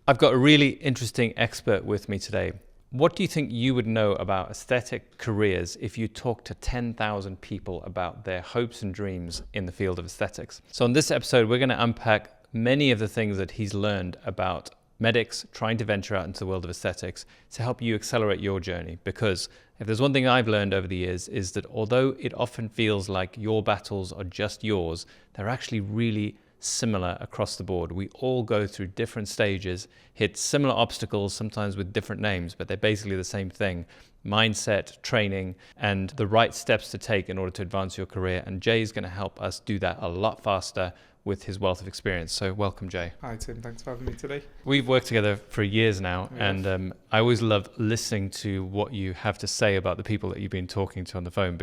I've got a really interesting expert with me today. What do you think you would know about aesthetic careers if you talk to 10,000 people about their hopes and dreams in the field of aesthetics? So in this episode, we're going to unpack many of the things that he's learned about medics trying to venture out into the world of aesthetics to help you accelerate your journey. Because if there's one thing I've learned over the years is that although it often feels like your battles are just yours, they're actually really similar across the board. We all go through different stages, hit similar obstacles, sometimes with different names, but they're basically the same thing. Mindset, training, and the right steps to take in order to advance your career. And Jay is going to help us do that a lot faster with his wealth of experience. So welcome, Jay. Hi, Tim. Thanks for having me today. We've worked together for years now, and I always love listening to what you have to say about the people that you've been talking to on the phone,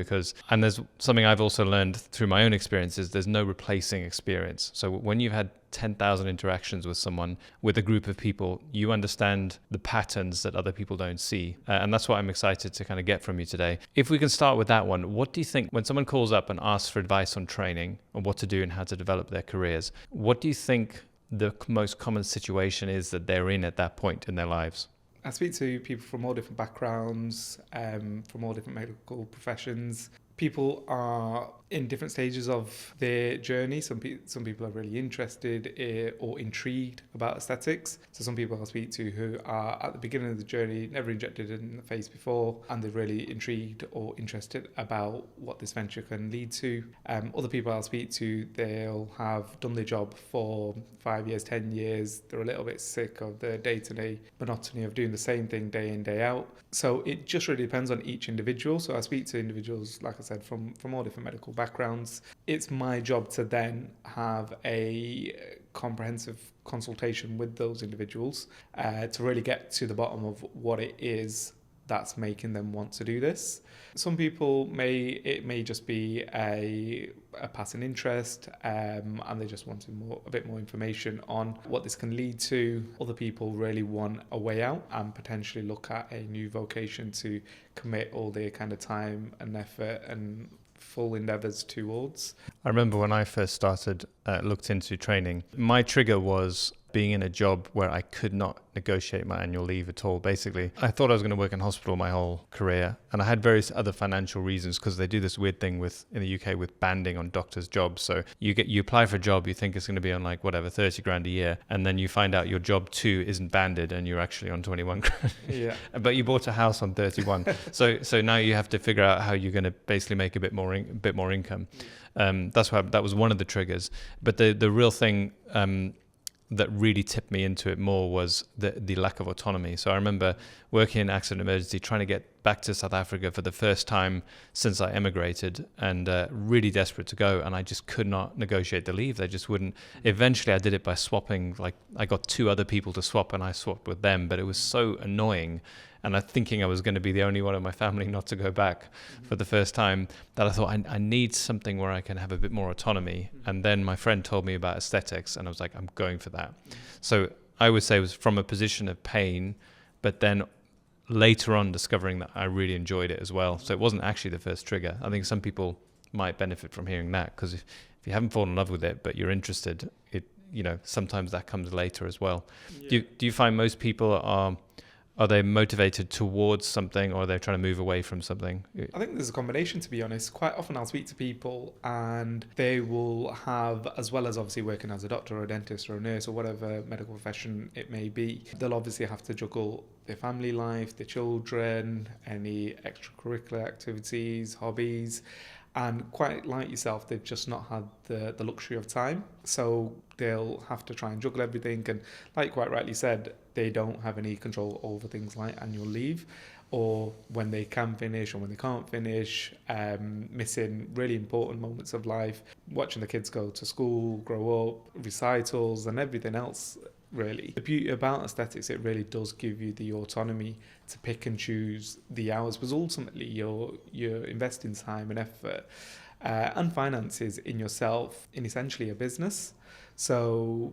and there's something I've also learned through my own experiences, there's no replacing experience. So when you've had 10,000 interactions with someone, with a group of people, you understand the patterns that other people don't see. And that's what I'm excited to kind of get from you today. If we can start with that one, what do you think when someone calls up and asks for advice on training or what to do and how to develop their careers, what do you think the most common situation is that they're in at that point in their lives? I speak to people from all different backgrounds, from all different medical professions. People are in different stages of their journey. Some people are really interested or intrigued about aesthetics. So some people I speak to who are at the beginning of the journey, never injected in the face before, and they're really intrigued or interested about what this venture can lead to. Other people I'll speak to, they'll have done their job for 5 years, 10 years. They're a little bit sick of the day-to-day monotony of doing the same thing day in, day out. So it just really depends on each individual. So I speak to individuals, like I said, from all different medical backgrounds. It's my job to then have a comprehensive consultation with those individuals to really get to the bottom of what it is that's making them want to do this. Some people it may just be a passing interest, and they just want a bit more information on what this can lead to. Other people really want a way out and potentially look at a new vocation to commit all their kind of time and effort and full endeavours towards. I remember when I first started, looked into training, my trigger was being in a job where I could not negotiate my annual leave at all. Basically, I thought I was going to work in hospital my whole career, and I had various other financial reasons because they do this weird thing in the UK with banding on doctors' jobs. So you apply for a job, you think it's going to be on like whatever 30 grand a year, and then you find out your job 2 isn't banded and you're actually on 21 grand. Yeah. But you bought a house on 31. So now you have to figure out how you're going to basically make a bit more income. That was one of the triggers. But the real thing that really tipped me into it more was the lack of autonomy. So I remember working in accident emergency, trying to get back to South Africa for the first time since I emigrated, and really desperate to go, and I just could not negotiate the leave. They just wouldn't. Eventually I did it by swapping, like I got 2 other people to swap and I swapped with them, but it was so annoying. And thinking I was going to be the only one in my family not to go back for the first time, that I thought I need something where I can have a bit more autonomy. And then my friend told me about aesthetics, and I was like, I'm going for that. So I would say it was from a position of pain, but then later on discovering that I really enjoyed it as well. So it wasn't actually the first trigger. I think some people might benefit from hearing that, because if you haven't fallen in love with it, but you're interested, sometimes that comes later as well. Yeah. Do you find most people are they motivated towards something, or are they trying to move away from something? I think there's a combination, to be honest. Quite often I'll speak to people and they will have, as well as obviously working as a doctor or a dentist or a nurse or whatever medical profession it may be, they'll obviously have to juggle their family life, their children, any extracurricular activities, hobbies. And quite like yourself, they've just not had the luxury of time. So they'll have to try and juggle everything. And like you quite rightly said, they don't have any control over things like annual leave, or when they can finish or when they can't finish, missing really important moments of life, watching the kids go to school, grow up, recitals and everything else. Really, the beauty about aesthetics, it really does give you the autonomy to pick and choose the hours, because ultimately you're investing time and effort and finances in yourself, in essentially a business. So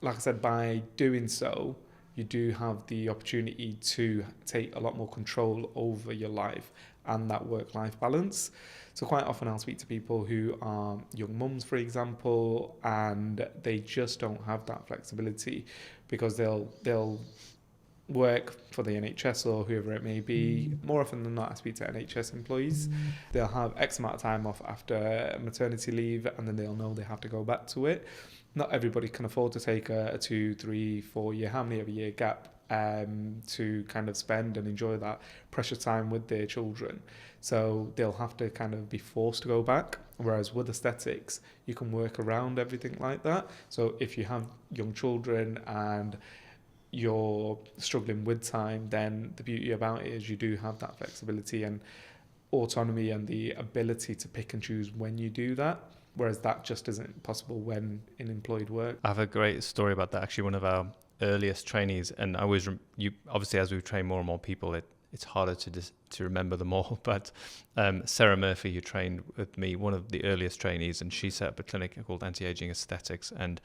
like I said, by doing so, you do have the opportunity to take a lot more control over your life and that work-life balance. So quite often I'll speak to people who are young mums, for example, and they just don't have that flexibility because they'll work for the NHS or whoever it may be. More often than not, I speak to NHS employees. They'll have X amount of time off after maternity leave, and then they'll know they have to go back to it. Not everybody can afford to take a 2, 3, 4 year, how many of a year gap to kind of spend and enjoy that precious time with their children. So they'll have to kind of be forced to go back. Whereas with aesthetics, you can work around everything like that. So if you have young children and you're struggling with time, then the beauty about it is you do have that flexibility and autonomy and the ability to pick and choose when you do that, whereas that just isn't possible when in employed work. I have a great story about that. Actually, one of our earliest trainees, and I always obviously as we train more and more people, it's harder to remember them all, but Sarah Murphy, who trained with me, one of the earliest trainees, and she set up a clinic called Anti-Aging Aesthetics, and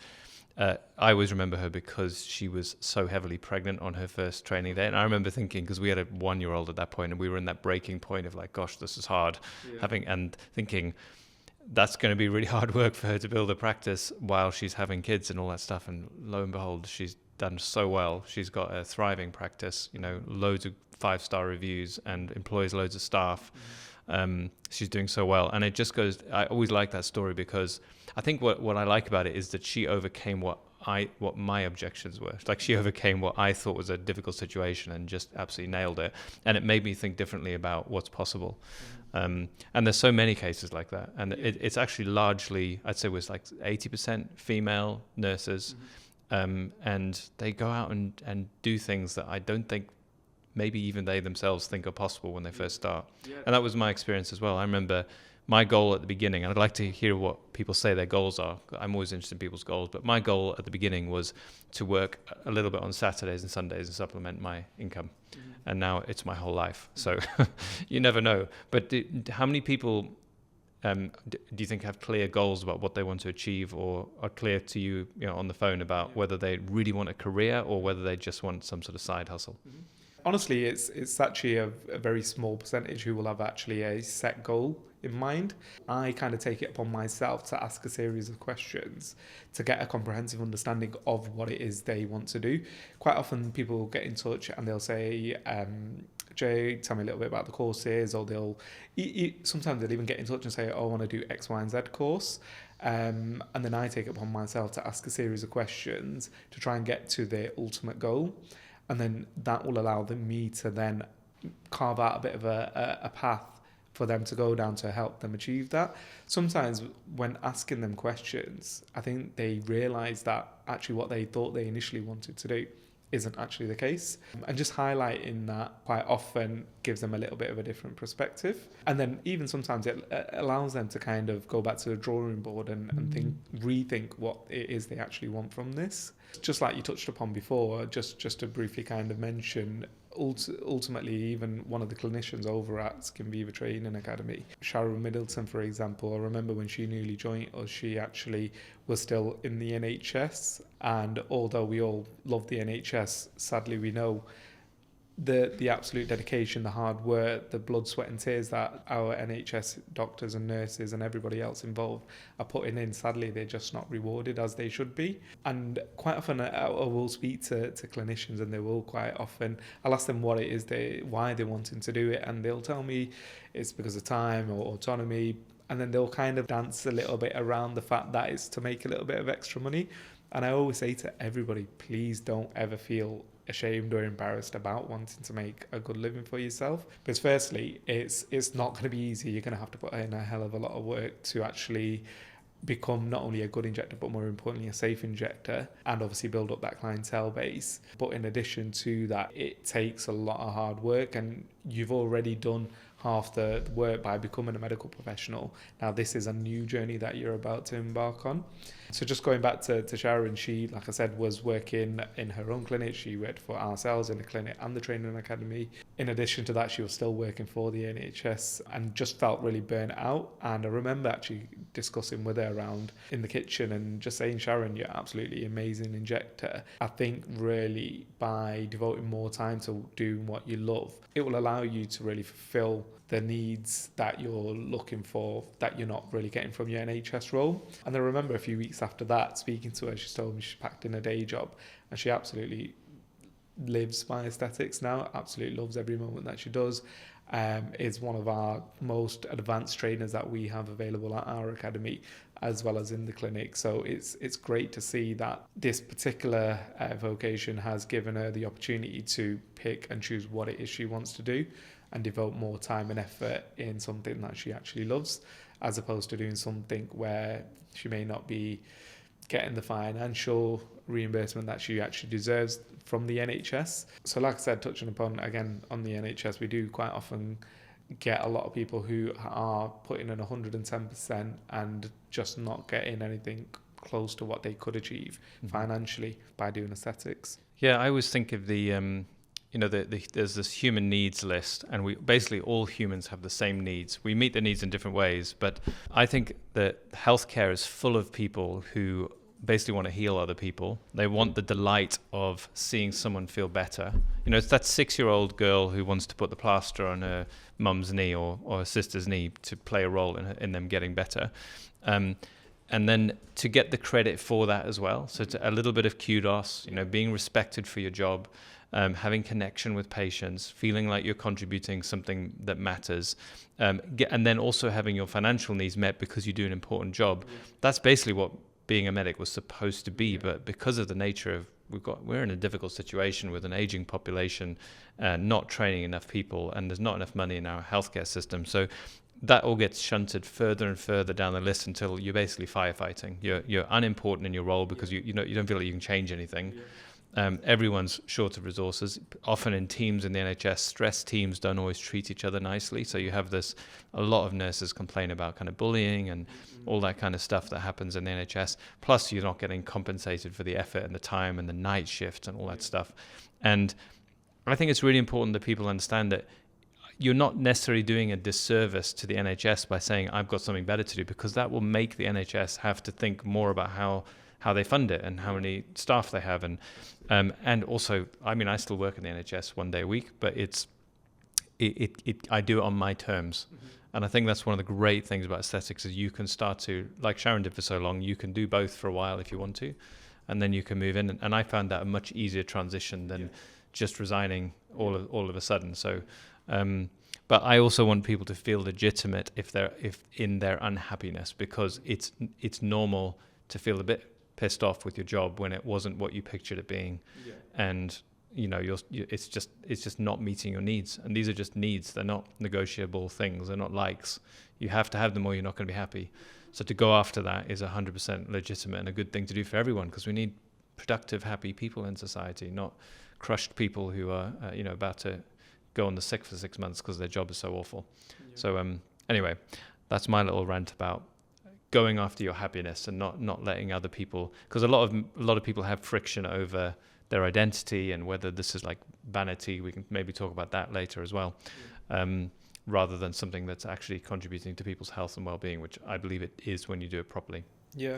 I always remember her because she was so heavily pregnant on her first training day. And I remember thinking, because we had a 1-year-old at that point, and we were in that breaking point of like, gosh, this is hard. And thinking that's going to be really hard work for her to build a practice while she's having kids and all that stuff. And lo and behold, she's done so well. She's got a thriving practice, loads of 5-star reviews and employs loads of staff. She's doing so well, and it just goes. I always like that story because I think what I like about it is that she overcame what my objections were. Like, she overcame what I thought was a difficult situation and just absolutely nailed it, and it made me think differently about what's possible. And there's so many cases like that, and it's actually largely, I'd say, was like 80% female nurses, and they go out and do things that I don't think maybe even they themselves think are possible when they first start. And that was my experience as well. I remember my goal at the beginning, and I'd like to hear what people say their goals are. I'm always interested in people's goals, but my goal at the beginning was to work a little bit on Saturdays and Sundays and supplement my income. And now it's my whole life. So you never know. But how many people do you think have clear goals about what they want to achieve, or are clear to you, on the phone about whether they really want a career or whether they just want some sort of side hustle? Honestly, it's actually a very small percentage who will have actually a set goal in mind. I kind of take it upon myself to ask a series of questions to get a comprehensive understanding of what it is they want to do. Quite often people will get in touch and they'll say, Jay, tell me a little bit about the courses, or sometimes they'll even get in touch and say, oh, I want to do X, Y, and Z course. And then I take it upon myself to ask a series of questions to try and get to their ultimate goal. And then that will allow me to then carve out a bit of a path for them to go down to help them achieve that. Sometimes when asking them questions, I think they realise that actually what they thought they initially wanted to do isn't actually the case. And just highlighting that quite often gives them a little bit of a different perspective. And then even sometimes it allows them to kind of go back to the drawing board and rethink what it is they actually want from this. Just like you touched upon before, just to briefly kind of mention, ultimately even one of the clinicians over at Skinviva Training Academy, Sharon Middleton, for example, I remember when she newly joined us, she actually was still in the NHS, and although we all love the NHS, sadly we know the absolute dedication, the hard work, the blood, sweat and tears that our NHS doctors and nurses and everybody else involved are putting in, sadly they're just not rewarded as they should be. And quite often I will speak to clinicians, and they will quite often, I'll ask them what it is why they're wanting to do it, and they'll tell me it's because of time or autonomy, and then they'll kind of dance a little bit around the fact that it's to make a little bit of extra money. And I always say to everybody, please don't ever feel ashamed or embarrassed about wanting to make a good living for yourself, because firstly it's not going to be easy. You're going to have to put in a hell of a lot of work to actually become not only a good injector but more importantly a safe injector, and obviously build up that clientele base. But in addition to that, it takes a lot of hard work, and you've already done half the work by becoming a medical professional. Now this is a new journey that you're about to embark on. So just going back to Sharon, she, like I said, was working in her own clinic. She worked for ourselves in the clinic and the training academy. In addition to that, she was still working for the NHS and just felt really burnt out. And I remember actually discussing with her around in the kitchen and just saying, Sharon, you're absolutely amazing injector. I think really by devoting more time to doing what you love, it will allow you to really fulfill the needs that you're looking for that you're not really getting from your NHS role. And I remember a few weeks after that, speaking to her, she told me she packed in a day job and she absolutely lives by aesthetics now, absolutely loves every moment that she does. Is one of our most advanced trainers that we have available at our academy as well as in the clinic. So it's great to see that this particular vocation has given her the opportunity to pick and choose what it is she wants to do and devote more time and effort in something that she actually loves, as opposed to doing something where she may not be getting the financial reimbursement that she actually deserves from the NHS. So like I said, touching upon again on the NHS, we do quite often get a lot of people who are putting in 110% and just not getting anything close to what they could achieve financially by doing aesthetics. Yeah, I always think of the there's this human needs list, and we basically all humans have the same needs. We meet the needs in different ways, but I think that healthcare is full of people who basically want to heal other people. They want the delight of seeing someone feel better. It's that 6-year-old girl who wants to put the plaster on her mum's knee or her sister's knee to play a role in them getting better. And then to get the credit for that as well. So a little bit of kudos, being respected for your job, having connection with patients, feeling like you're contributing something that matters, and then also having your financial needs met because you do an important job. That's basically what being a medic was supposed to be. But because of the nature of we're in a difficult situation with an aging population, not training enough people, and there's not enough money in our healthcare system. So that all gets shunted further and further down the list until you're basically firefighting. You're unimportant in your role because you don't feel like you can change anything. Everyone's short of resources. Often in teams in the NHS, stress teams don't always treat each other nicely. So you have a lot of nurses complain about kind of bullying and all that kind of stuff that happens in the NHS. Plus you're not getting compensated for the effort and the time and the night shift and all that stuff. And I think it's really important that people understand that you're not necessarily doing a disservice to the NHS by saying, I've got something better to do, because that will make the NHS have to think more about how they fund it and how many staff they have. And also, I still work in the NHS 1 day a week, but I do it on my terms. And I think that's one of the great things about aesthetics is you can start to, like Sharon did for so long, you can do both for a while if you want to, and then you can move in. And I found that a much easier transition than just resigning all of a sudden. So, but I also want people to feel legitimate if in their unhappiness, because it's normal to feel a bit pissed off with your job when it wasn't what you pictured it being, and it's just not meeting your needs. And these are just needs; they're not negotiable things. They're not likes. You have to have them, or you're not going to be happy. So to go after that is 100% legitimate and a good thing to do for everyone, because we need productive, happy people in society, not crushed people who are about to go on the sick for 6 months because their job is so awful. So anyway, that's my little rant about going after your happiness and not letting other people, because a lot of people have friction over their identity and whether this is like vanity. We can maybe talk about that later as well, rather than something that's actually contributing to people's health and well-being, which I believe it is when you do it properly. Yeah,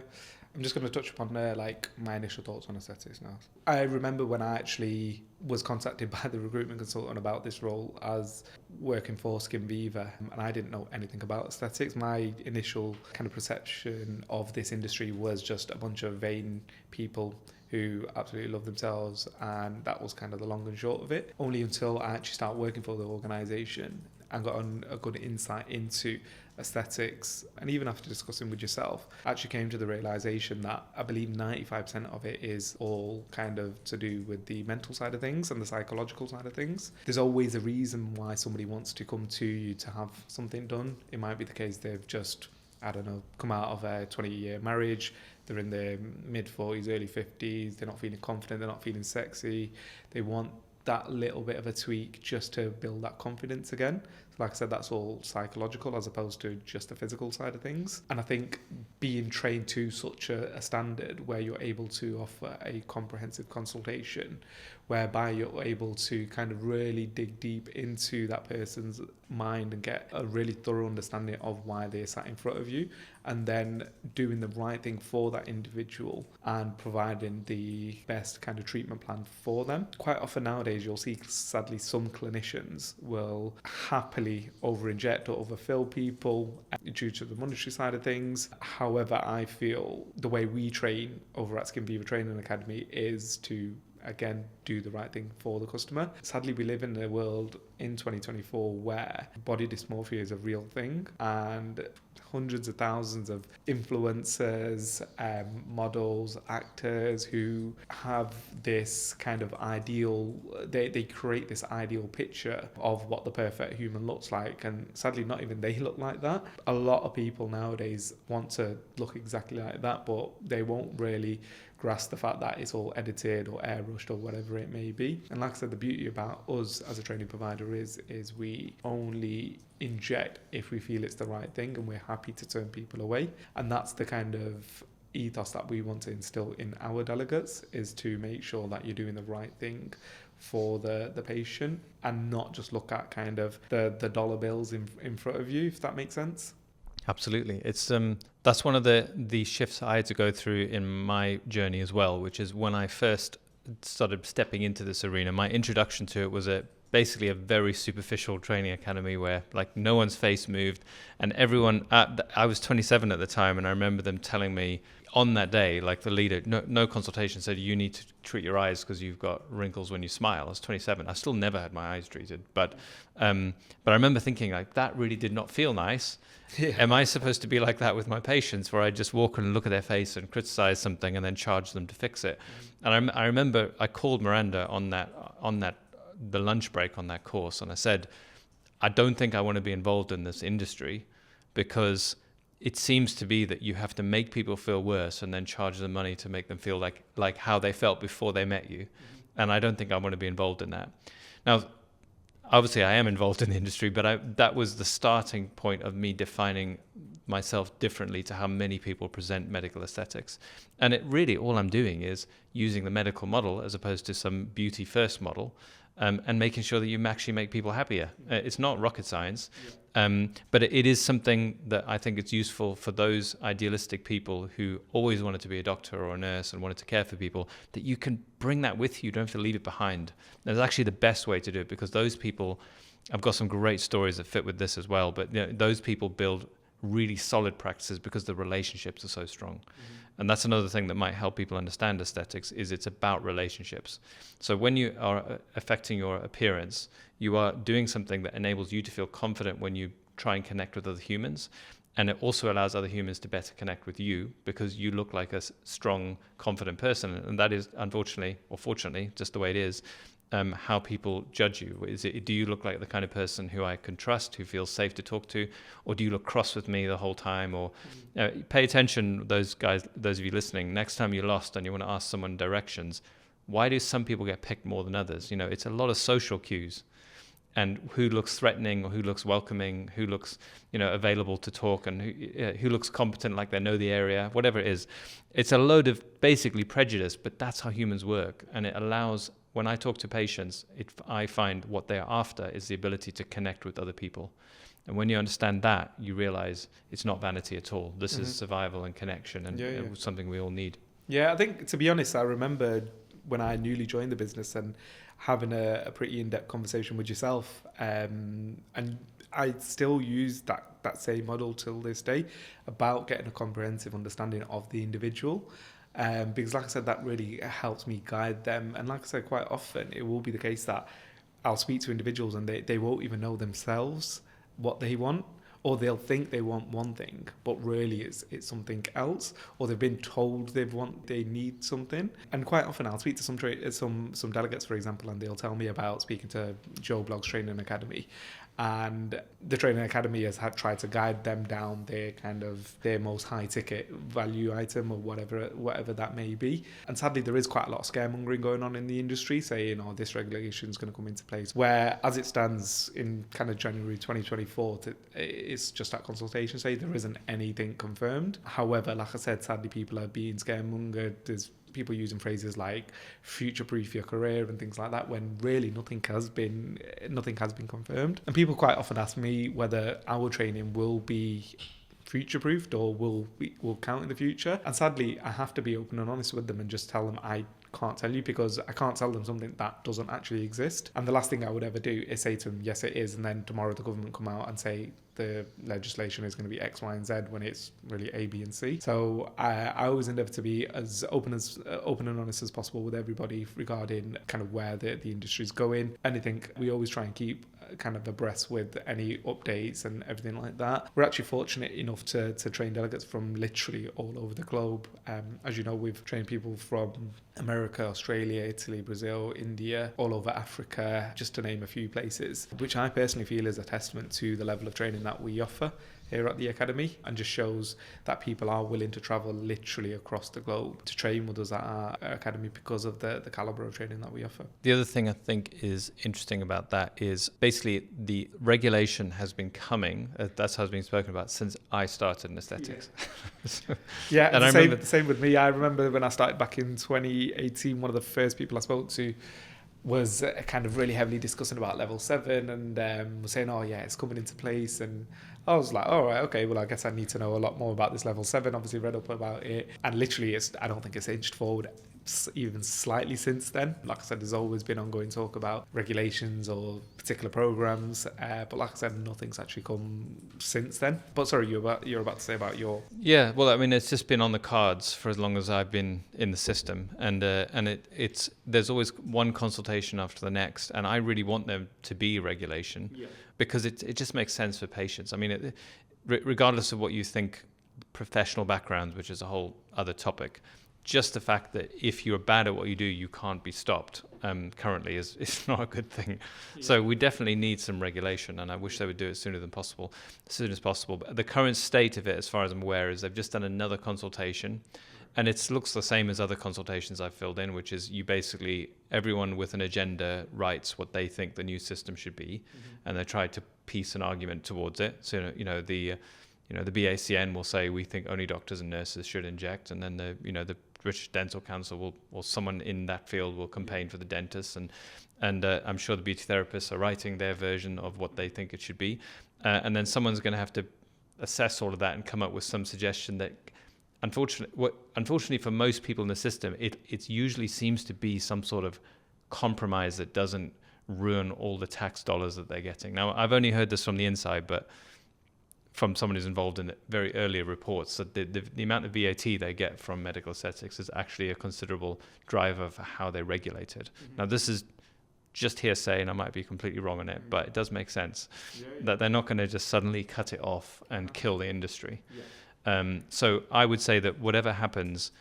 I'm just going to touch upon my initial thoughts on aesthetics now. I remember when I actually was contacted by the recruitment consultant about this role as working for Skinviva, and I didn't know anything about aesthetics. My initial kind of perception of this industry was just a bunch of vain people who absolutely love themselves, and that was kind of the long and short of it. Only until I actually started working for the organisation and got a good insight into aesthetics, and even after discussing with yourself, I actually came to the realization that I believe 95% of it is all kind of to do with the mental side of things and the psychological side of things. There's always a reason why somebody wants to come to you to have something done. It might be the case they've just, come out of a 20-year marriage, they're in their mid-40s, early 50s, they're not feeling confident, they're not feeling sexy, they want that little bit of a tweak just to build that confidence again. So like I said, that's all psychological as opposed to just the physical side of things. And I think being trained to such a standard where you're able to offer a comprehensive consultation, whereby you're able to kind of really dig deep into that person's mind and get a really thorough understanding of why they're sat in front of you, and then doing the right thing for that individual and providing the best kind of treatment plan for them. Quite often nowadays, you'll see, sadly, some clinicians will happily probably over-inject or overfill people due to the monetary side of things. However, I feel the way we train over at Skinviva Training Academy is to, again, do the right thing for the customer. Sadly, we live in a world in 2024 where body dysmorphia is a real thing, and hundreds of thousands of influencers, models, actors who have this kind of ideal, they create this ideal picture of what the perfect human looks like, and sadly not even they look like that. A lot of people nowadays want to look exactly like that, but they won't really grasp the fact that it's all edited or airbrushed or whatever it may be. And like I said, the beauty about us as a training provider is we only inject if we feel it's the right thing, and we're happy to turn people away. And that's the kind of ethos that we want to instill in our delegates, is to make sure that you're doing the right thing for the patient and not just look at kind of the dollar bills in front of you, if that makes sense. Absolutely. It's that's one of the shifts I had to go through in my journey as well, which is when I first started stepping into this arena. My introduction to it was basically a very superficial training academy where like no one's face moved, and everyone I was 27 at the time, and I remember them telling me on that day, like the leader, no consultation, said you need to treat your eyes because you've got wrinkles when you smile. I was 27. I still never had my eyes treated, but I remember thinking like that really did not feel nice. Yeah. Am I supposed to be like that with my patients, where I just walk and look at their face and criticize something and then charge them to fix it? And I remember I called Miranda on the lunch break on that course, and I said, I don't think I want to be involved in this industry, because it seems to be that you have to make people feel worse and then charge them money to make them feel like how they felt before they met you. And I don't think I want to be involved in that. Now, obviously I am involved in the industry, but that was the starting point of me defining myself differently to how many people present medical aesthetics. And it really, all I'm doing is using the medical model as opposed to some beauty first model, and making sure that you actually make people happier. It's not rocket science, but it is something that I think it's useful for those idealistic people who always wanted to be a doctor or a nurse and wanted to care for people, that you can bring that with you. You don't have to leave it behind. That's actually the best way to do it, because those people, I've got some great stories that fit with this as well, but those people build really solid practices because the relationships are so strong. Mm-hmm. And that's another thing that might help people understand aesthetics, is it's about relationships. So when you are affecting your appearance, you are doing something that enables you to feel confident when you try and connect with other humans. And it also allows other humans to better connect with you, because you look like a strong, confident person. And that is, unfortunately, or fortunately, just the way it is, how people judge you. Do you look like the kind of person who I can trust, who feels safe to talk to, or do you look cross with me the whole time? Or pay attention, those of you listening, next time you're lost and you want to ask someone directions, why do some people get picked more than others? It's a lot of social cues, and who looks threatening or who looks welcoming, who looks available to talk, and who looks competent, like they know the area, whatever it is. It's a load of basically prejudice, but that's how humans work. And it allows, when I talk to patients, I find what they're after is the ability to connect with other people. And when you understand that, you realize it's not vanity at all. This is survival and connection, and something we all need. Yeah, I think, to be honest, I remember when I newly joined the business and having a pretty in-depth conversation with yourself. And I still use that same model till this day, about getting a comprehensive understanding of the individual. Because like I said, that really helps me guide them. And like I said, quite often it will be the case that I'll speak to individuals and they won't even know themselves what they want, or they'll think they want one thing, but really it's something else, or they've been told they need something. And quite often I'll speak to some delegates, for example, and they'll tell me about speaking to Joe Blogg's Training Academy, and the Training Academy has tried to guide them down their most high ticket value item, or whatever that may be. And sadly, there is quite a lot of scaremongering going on in the industry, saying, this regulation is going to come into place, where as it stands in kind of January 2024, it's just that consultation stage. There isn't anything confirmed. However, like I said, sadly, people are being scaremongered. There's people using phrases like future-proof your career and things like that, when really nothing has been confirmed. And people quite often ask me whether our training will be future-proofed or will count in the future. And sadly, I have to be open and honest with them and just tell them I can't tell you, because I can't tell them something that doesn't actually exist. And the last thing I would ever do is say to them, yes, it is, and then tomorrow the government come out and say the legislation is going to be X, Y, and Z when it's really A, B, and C. So I always endeavour to be as open and honest as possible with everybody regarding kind of where the industry is going. And I think we always try and keep kind of abreast with any updates and everything like that. We're actually fortunate enough to train delegates from literally all over the globe. As you know, we've trained people from America, Australia, Italy, Brazil, India, all over Africa, just to name a few places, which I personally feel is a testament to the level of training that we offer here at the Academy, and just shows that people are willing to travel literally across the globe to train with us at our Academy because of the calibre of training that we offer. The other thing I think is interesting about that is basically the regulation has been coming, that's how it's been spoken about, since I started in aesthetics. Yeah, and the same with me. I remember when I started back in 2018, one of the first people I spoke to was kind of really heavily discussing about level 7 and was saying, oh yeah, it's coming into place. And I was like, all right, okay, well, I guess I need to know a lot more about this level 7. Obviously read up about it. And literally, I don't think it's inched forward even slightly since then. Like I said, there's always been ongoing talk about regulations or particular programs, but like I said, nothing's actually come since then. But sorry, you're about to say about your... Yeah, well, I mean, it's just been on the cards for as long as I've been in the system, and it's there's always one consultation after the next, and I really want there to be regulation, because it just makes sense for patients. I mean, regardless of what you think, professional backgrounds, which is a whole other topic. Just the fact that if you're bad at what you do, you can't be stopped currently is not a good thing. Yeah. So we definitely need some regulation, and I wish they would do it as soon as possible. But the current state of it, as far as I'm aware, is they've just done another consultation, and it looks the same as other consultations I've filled in, which is you basically, everyone with an agenda writes what they think the new system should be, and they try to piece an argument towards it. So, the BACN will say we think only doctors and nurses should inject, and then the British Dental Council or someone in that field will campaign for the dentists, and I'm sure the beauty therapists are writing their version of what they think it should be, and then someone's going to have to assess all of that and come up with some suggestion that, unfortunately for most people in the system, it usually seems to be some sort of compromise that doesn't ruin all the tax dollars that they're getting. Now, I've only heard this from the inside, but from someone who's involved in very earlier reports, that the amount of VAT they get from medical aesthetics is actually a considerable driver for how they regulate it. Now, this is just hearsay, and I might be completely wrong on it, but it does make sense that they're not going to just suddenly cut it off and kill the industry. So I would say that whatever happens,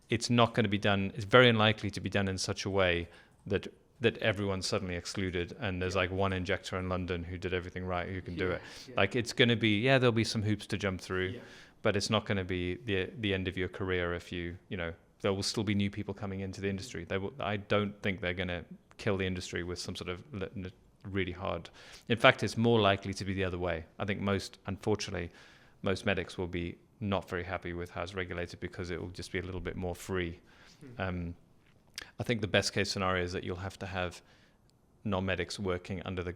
it's not going to be done, it's very unlikely to be done in such a way that everyone's suddenly excluded, and there's like one injector in London who did everything right, who can do it. Like, it's going to be, there'll be some hoops to jump through, but it's not going to be the end of your career if there will still be new people coming into the industry. I don't think they're going to kill the industry with some sort of really hard. In fact, it's more likely to be the other way. I think unfortunately, most medics will be not very happy with how it's regulated, because it will just be a little bit more free. I think the best case scenario is that you'll have to have non-medics working under the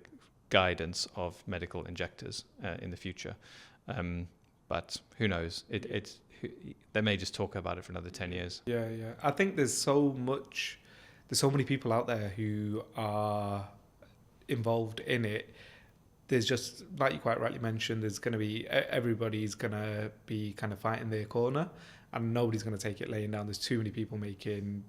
guidance of medical injectors in the future. But who knows? They may just talk about it for another 10 years. Yeah. I think there's so many people out there who are involved in it. There's just, like you quite rightly mentioned, everybody's going to be kind of fighting their corner, and nobody's going to take it laying down. There's too many people making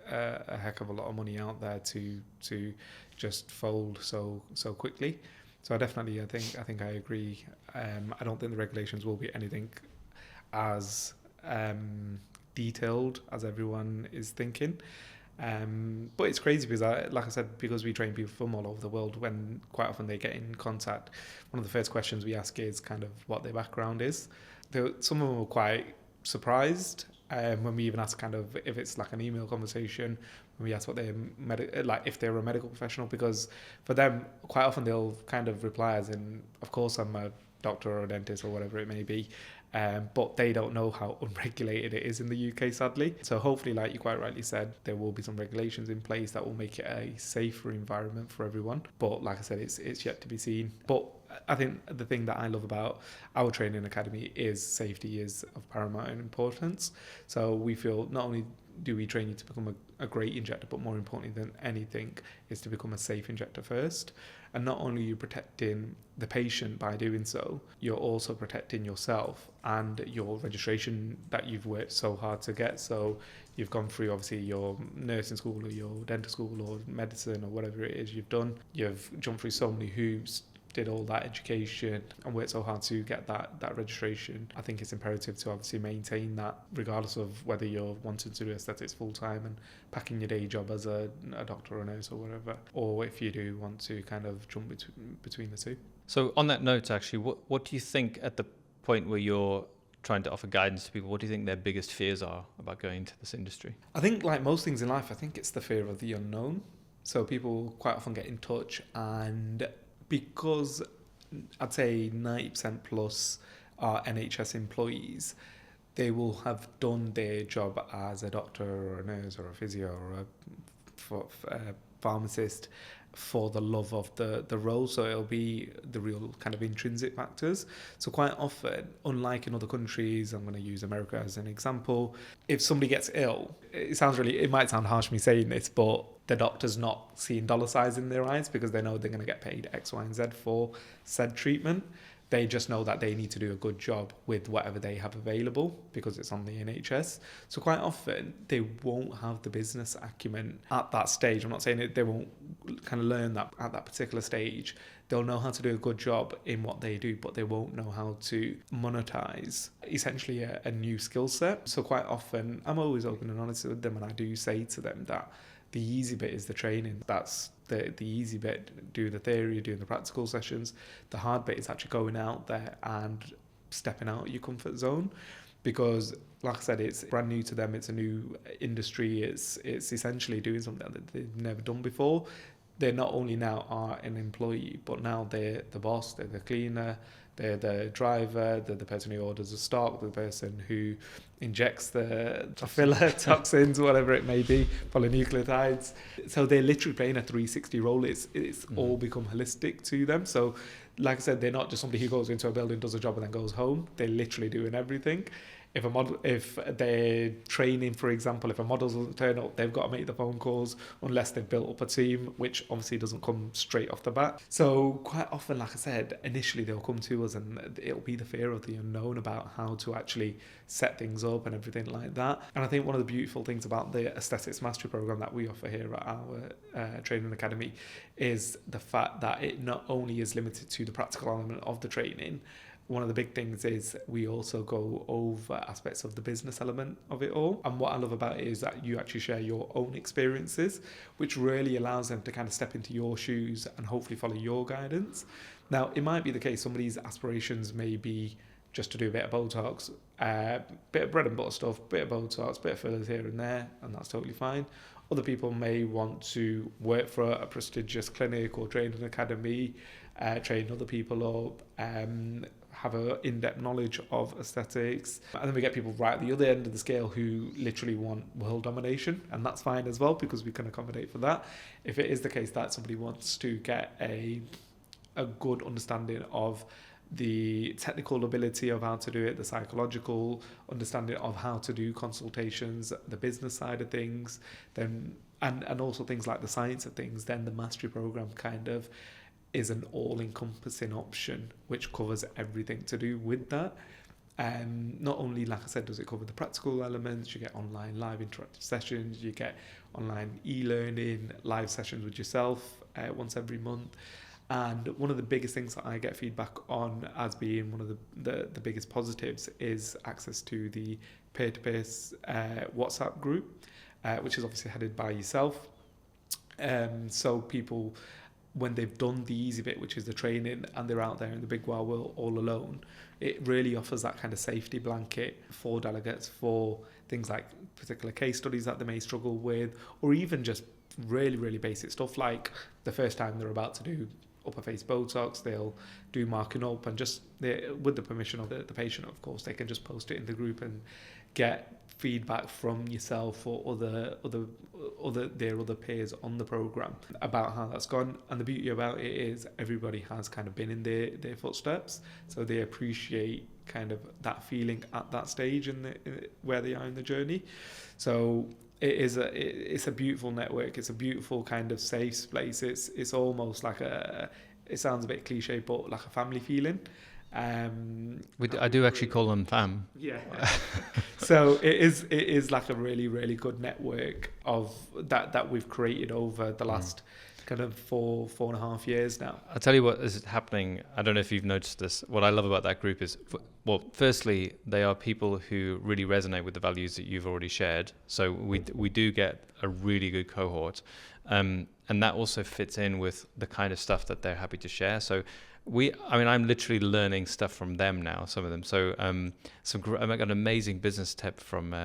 a heck of a lot of money out there to just fold so quickly. So I think I agree. I don't think the regulations will be anything as detailed as everyone is thinking. But it's crazy because, like I said, because we train people from all over the world, when quite often they get in contact, one of the first questions we ask is kind of what their background is. Some of them were quite surprised when we even ask kind of if it's like an email conversation, when we ask what they're if they're a medical professional, because for them quite often they'll kind of reply as in, of course I'm a doctor or a dentist or whatever it may be, but they don't know how unregulated it is in the UK, sadly. So hopefully, like you quite rightly said, there will be some regulations in place that will make it a safer environment for everyone. But like I said, it's yet to be seen. But I think the thing that I love about our training academy is safety is of paramount importance. So we feel not only do we train you to become a great injector, but more importantly than anything is to become a safe injector first. And not only are you protecting the patient by doing so, you're also protecting yourself and your registration that you've worked so hard to get. So you've gone through obviously your nursing school or your dental school or medicine or whatever it is you've done. You've jumped through so many hoops, did all that education and worked so hard to get that registration. I think it's imperative to obviously maintain that regardless of whether you're wanting to do aesthetics full time and packing your day job as a doctor or a nurse or whatever, or if you do want to kind of jump between the two. So on that note, actually, what do you think at the point where you're trying to offer guidance to people, what do you think their biggest fears are about going into this industry? I think like most things in life, I think it's the fear of the unknown. So people quite often get in touch, and because I'd say 90% plus are NHS employees, they will have done their job as a doctor or a nurse or a physio or a pharmacist for the love of the role. So it'll be the real kind of intrinsic factors. So quite often, unlike in other countries, I'm going to use America as an example, if somebody gets ill, it might sound harsh me saying this, but the doctor's not seeing dollar signs in their eyes because they know they're going to get paid X, Y, and Z for said treatment. They just know that they need to do a good job with whatever they have available because it's on the NHS. So quite often they won't have the business acumen at that stage. I'm not saying they won't kind of learn that at that particular stage. They'll know how to do a good job in what they do, but they won't know how to monetize essentially a new skill set. So quite often I'm always open and honest with them, and I do say to them that the easy bit is the training. That's the easy bit. Do the theory, doing the practical sessions. The hard bit is actually going out there and stepping out of your comfort zone, because like I said, it's brand new to them. It's a new industry. It's essentially doing something that they've never done before. They not only now are an employee, but now they're the boss, they're the cleaner, they're the driver, they're the person who orders the stock, the person who injects the filler, toxins, whatever it may be, polynucleotides. So they're literally playing a 360 role. It's all become holistic to them. So like I said, they're not just somebody who goes into a building, does a job and then goes home. They're literally doing everything. If they're training, for example, if a model doesn't turn up, they've got to make the phone calls unless they've built up a team, which obviously doesn't come straight off the bat. So quite often, like I said, initially they'll come to us and it'll be the fear of the unknown about how to actually set things up and everything like that. And I think one of the beautiful things about the Aesthetics Mastery Program that we offer here at our training academy is the fact that it not only is limited to the practical element of the training. One of the big things is we also go over aspects of the business element of it all. And what I love about it is that you actually share your own experiences, which really allows them to kind of step into your shoes and hopefully follow your guidance. Now, it might be the case somebody's aspirations may be just to do a bit of Botox, bit of bread and butter stuff, bit of Botox, bit of fillers here and there, and that's totally fine. Other people may want to work for a prestigious clinic or train an academy, train other people up, have an in-depth knowledge of aesthetics. And then we get people right at the other end of the scale who literally want world domination, and that's fine as well because we can accommodate for that. If it is the case that somebody wants to get a good understanding of the technical ability of how to do it, the psychological understanding of how to do consultations, the business side of things, then and also things like the science of things, then the mastery program kind of is an all-encompassing option which covers everything to do with that. Not only, like I said, does it cover the practical elements, you get online live interactive sessions, you get online e-learning, live sessions with yourself once every month. And one of the biggest things that I get feedback on as being one of the biggest positives is access to the peer-to-peer WhatsApp group, which is obviously headed by yourself. So people, when they've done the easy bit, which is the training, and they're out there in the big wild world all alone, it really offers that kind of safety blanket for delegates for things like particular case studies that they may struggle with, or even just really, really basic stuff like the first time they're about to do upper face Botox, they'll do marking up, and just with the permission of the patient, of course, they can just post it in the group and get feedback from yourself or their other peers on the program about how that's gone. And the beauty about it is everybody has kind of been in their footsteps, so they appreciate kind of that feeling at that stage where they are in the journey. So it's a beautiful network. It's a beautiful kind of safe place. It's almost like it sounds a bit cliche, but like a family feeling. I do actually call them fam. Yeah. So it is like a really, really good network of that we've created over the last kind of 4.5 years now. I'll tell you what is happening. I don't know if you've noticed this. What I love about that group is, well, firstly, they are people who really resonate with the values that you've already shared. So we do get a really good cohort. And that also fits in with the kind of stuff that they're happy to share. So I'm literally learning stuff from them now, some of them. So I got an amazing business tip from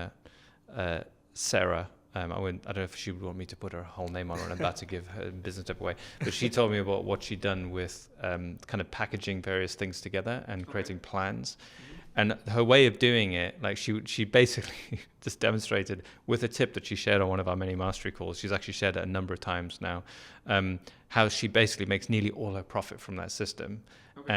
Sarah. I don't know if she would want me to put her whole name on, or I'm about to give her business tip away. But she told me about what she'd done with kind of packaging various things together and creating plans. And her way of doing it, like she basically just demonstrated with a tip that she shared on one of our many mastery calls. She's actually shared it a number of times now, how she basically makes nearly all her profit from that system. Okay.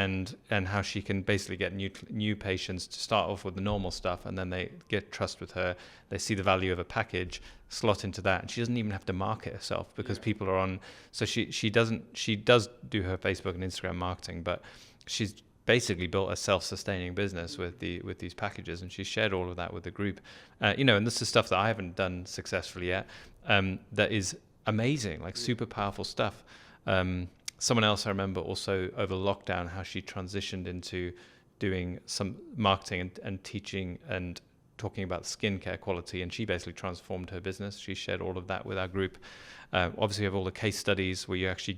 And how she can basically get new patients to start off with the normal stuff, and then they get trust with her. They see the value of a package, slot into that, and she doesn't even have to market herself because people are on. So she does do her Facebook and Instagram marketing, but she's basically built a self-sustaining business with these packages, and she shared all of that with the group. And this is stuff that I haven't done successfully yet. That is amazing, like super powerful stuff. Someone else I remember also over lockdown, how she transitioned into doing some marketing and teaching and talking about skincare quality, and she basically transformed her business. She shared all of that with our group. Obviously, we have all the case studies where you actually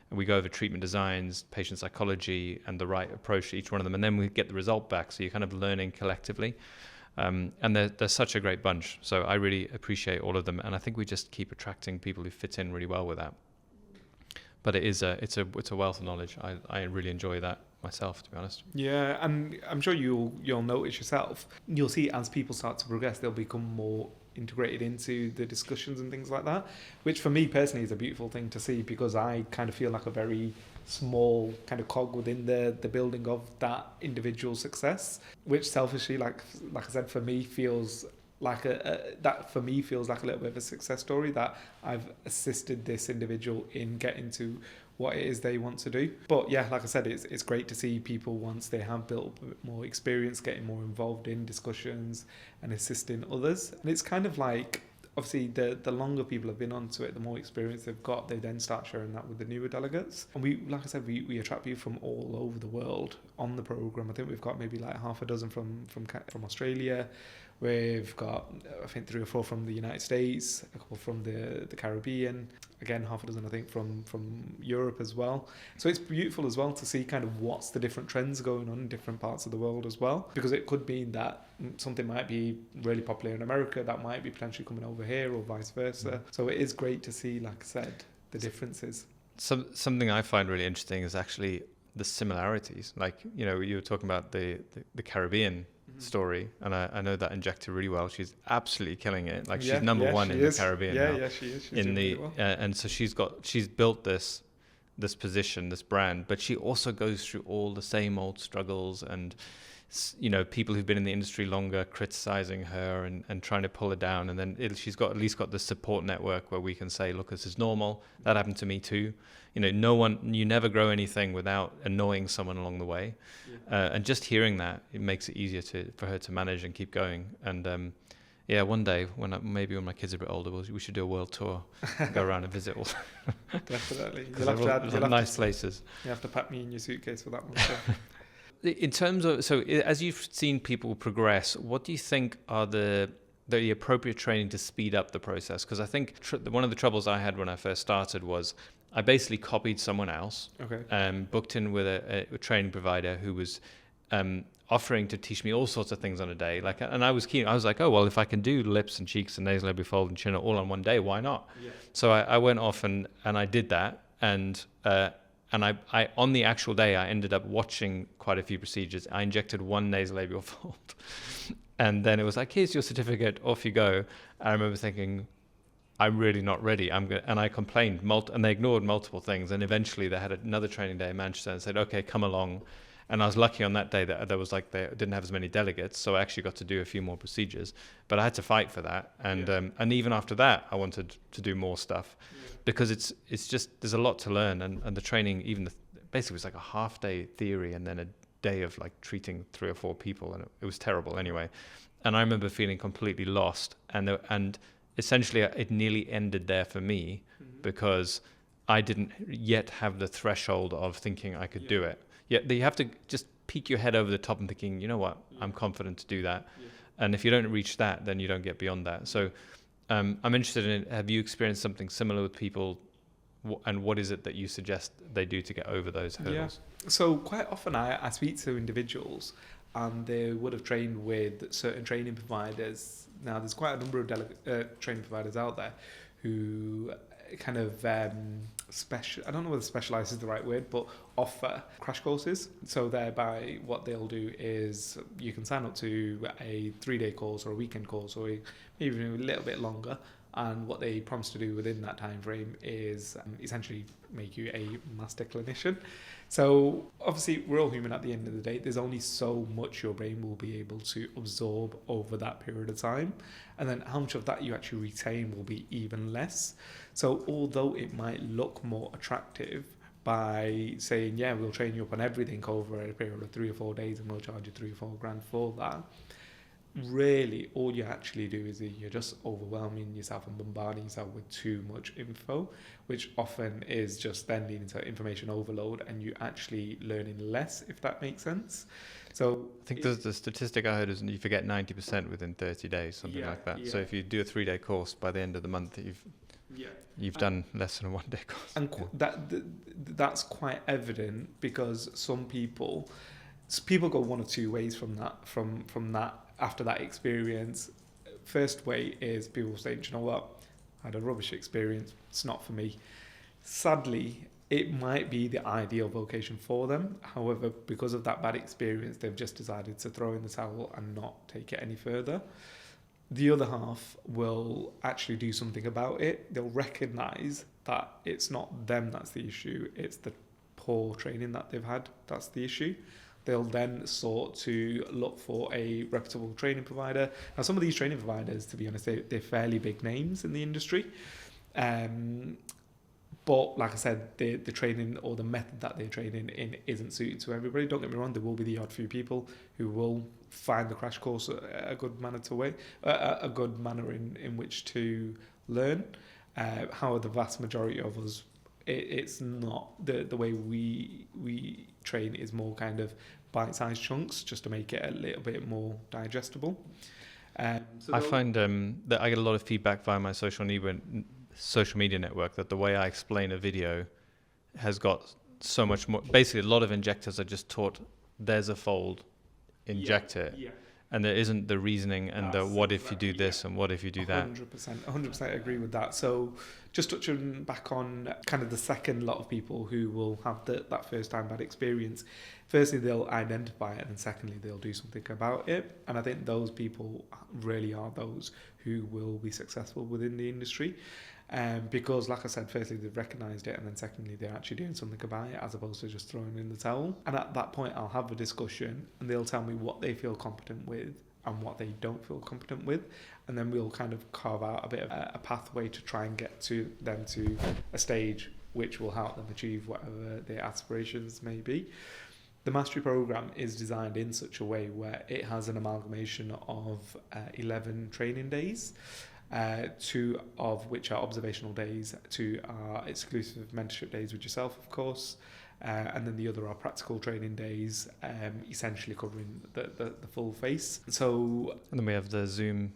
we go over treatment designs, patient psychology, and the right approach to each one of them, and then we get the result back. So you're kind of learning collectively. And they're such a great bunch. So I really appreciate all of them, and I think we just keep attracting people who fit in really well with that. But it's a wealth of knowledge. I really enjoy that myself, to be honest. Yeah, and I'm sure you'll notice yourself. You'll see as people start to progress, they'll become more integrated into the discussions and things like that, which for me personally is a beautiful thing to see, because I kind of feel like a very small kind of cog within the building of that individual success, which selfishly, like I said, for me feels like a little bit of a success story, that I've assisted this individual in getting to what it is they want to do. But yeah, like I said, it's great to see people, once they have built a bit more experience, getting more involved in discussions and assisting others. And it's kind of like, obviously, the longer people have been onto it, the more experience they've got, they then start sharing that with the newer delegates. And like I said, we attract people from all over the world on the program. I think we've got maybe like half a dozen from Australia. We've got, I think, 3 or 4 from the United States, a couple from the Caribbean, again, half a dozen, I think, from Europe as well. So it's beautiful as well to see kind of what's the different trends going on in different parts of the world as well, because it could mean that something might be really popular in America that might be potentially coming over here, or vice versa. So it is great to see, like I said, the differences. Something I find really interesting is actually the similarities. Like, you were talking about the Caribbean story, and I know that injector really well. She's absolutely killing it. Like, she's number one in the Caribbean now. Yeah, she is. She's doing really well. And so she's built this position, this brand, but she also goes through all the same old struggles, and people who've been in the industry longer criticizing her and trying to pull her down. And then she's at least got this support network where we can say, look, this is normal. That happened to me too. You never grow anything without annoying someone along the way. Yeah. And just hearing that, it makes it easier for her to manage and keep going. And one day when my kids are a bit older, we should do a world tour, go around and visit all. Definitely. You'll have nice places. You have to pack me in your suitcase for that one. So. In terms of, so as you've seen people progress, what do you think are the appropriate training to speed up the process? Because I think one of the troubles I had when I first started was I basically copied someone else, booked in with a training provider who was offering to teach me all sorts of things on a day. And I was keen. I was like, oh, well, if I can do lips and cheeks and nasolabial fold and chin all on one day, why not? Yeah. So I went off and I did that. And I on the actual day, I ended up watching quite a few procedures. I injected one nasolabial fold. And then it was like, here's your certificate, off you go. I remember thinking, I'm really not ready. And I complained, and they ignored multiple things. And eventually they had another training day in Manchester and said, okay, come along. And I was lucky on that day that there was they didn't have as many delegates, so I actually got to do a few more procedures. But I had to fight for that, and even after that, I wanted to do more stuff, because it's just, there's a lot to learn, and the training, even basically was like a half day theory and then a day of like treating 3 or 4 people, and it was terrible anyway. And I remember feeling completely lost, and essentially it nearly ended there for me, because I didn't yet have the threshold of thinking I could do it. Yeah, you have to just peek your head over the top and thinking, you know what, I'm confident to do that. And if you don't reach that, then you don't get beyond that. So I'm interested in, have you experienced something similar with people, and what is it that you suggest they do to get over those hurdles? Yeah. So quite often I speak to individuals, and they would have trained with certain training providers. Now, there's quite a number of training providers out there who kind of I don't know whether specialize is the right word, but offer crash courses. So thereby what they'll do is you can sign up to a 3-day course or a weekend course, or maybe even a little bit longer. And what they promise to do within that time frame is essentially make you a master clinician. So obviously we're all human at the end of the day. There's only so much your brain will be able to absorb over that period of time. And then how much of that you actually retain will be even less. So although it might look more attractive by saying, yeah, we'll train you up on everything over a period of 3 or 4 days and we'll charge you 3 or 4 grand for that, really all you actually do is you're just overwhelming yourself and bombarding yourself with too much info, which often is just then leading to information overload, and you actually learning less, if that makes sense. So I think the statistic I heard is you forget 90% within 30 days, something like that. So if you do a 3-day course, by the end of the month you've done less than a 1-day course. And that's quite evident, because some people go one of 2 ways from that after that experience. First way is people saying, you know what, I had a rubbish experience, it's not for me. Sadly, it might be the ideal vocation for them. However, because of that bad experience, they've just decided to throw in the towel and not take it any further. The other half will actually do something about it. They'll recognise that it's not them that's the issue, it's the poor training that they've had that's the issue. They'll then sort to look for a reputable training provider. Now, some of these training providers, to be honest, they're fairly big names in the industry. But like I said, the training or the method that they're training in isn't suited to everybody. Don't get me wrong, there will be the odd few people who will find the crash course a good manner in which to learn. However, the vast majority of us, it's not the way we train is more kind of bite-sized chunks, just to make it a little bit more digestible. I find that I get a lot of feedback via my social media network that the way I explain a video has got so much more. Basically, a lot of injectors are just taught, there's a fold, inject it. And there isn't the reasoning and the what if you do this and what if you do that. 100% agree with that. So just touching back on kind of the second lot of people who will have that first time bad experience. Firstly, they'll identify it, and then secondly, they'll do something about it. And I think those people really are those who will be successful within the industry. Because, like I said, firstly, they've recognised it, and then secondly, they're actually doing something about it, as opposed to just throwing in the towel. And at that point, I'll have a discussion, and they'll tell me what they feel competent with and what they don't feel competent with. And then we'll kind of carve out a bit of a pathway to try and get to them to a stage which will help them achieve whatever their aspirations may be. The mastery program is designed in such a way where it has an amalgamation of 11 training days. 2 of which are observational days, 2 are exclusive mentorship days with yourself, of course, and then the other are practical training days, essentially covering the full face. So, and then we have the Zoom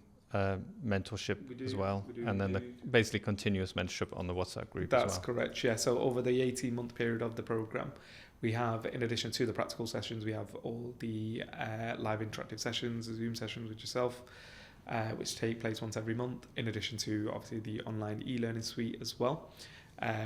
mentorship as well, and then the basically continuous mentorship on the WhatsApp group. That's correct, yeah. So over the 18-month period of the program, we have, in addition to the practical sessions, we have all the live interactive sessions, the Zoom sessions with yourself, which take place once every month, in addition to obviously the online e-learning suite as well.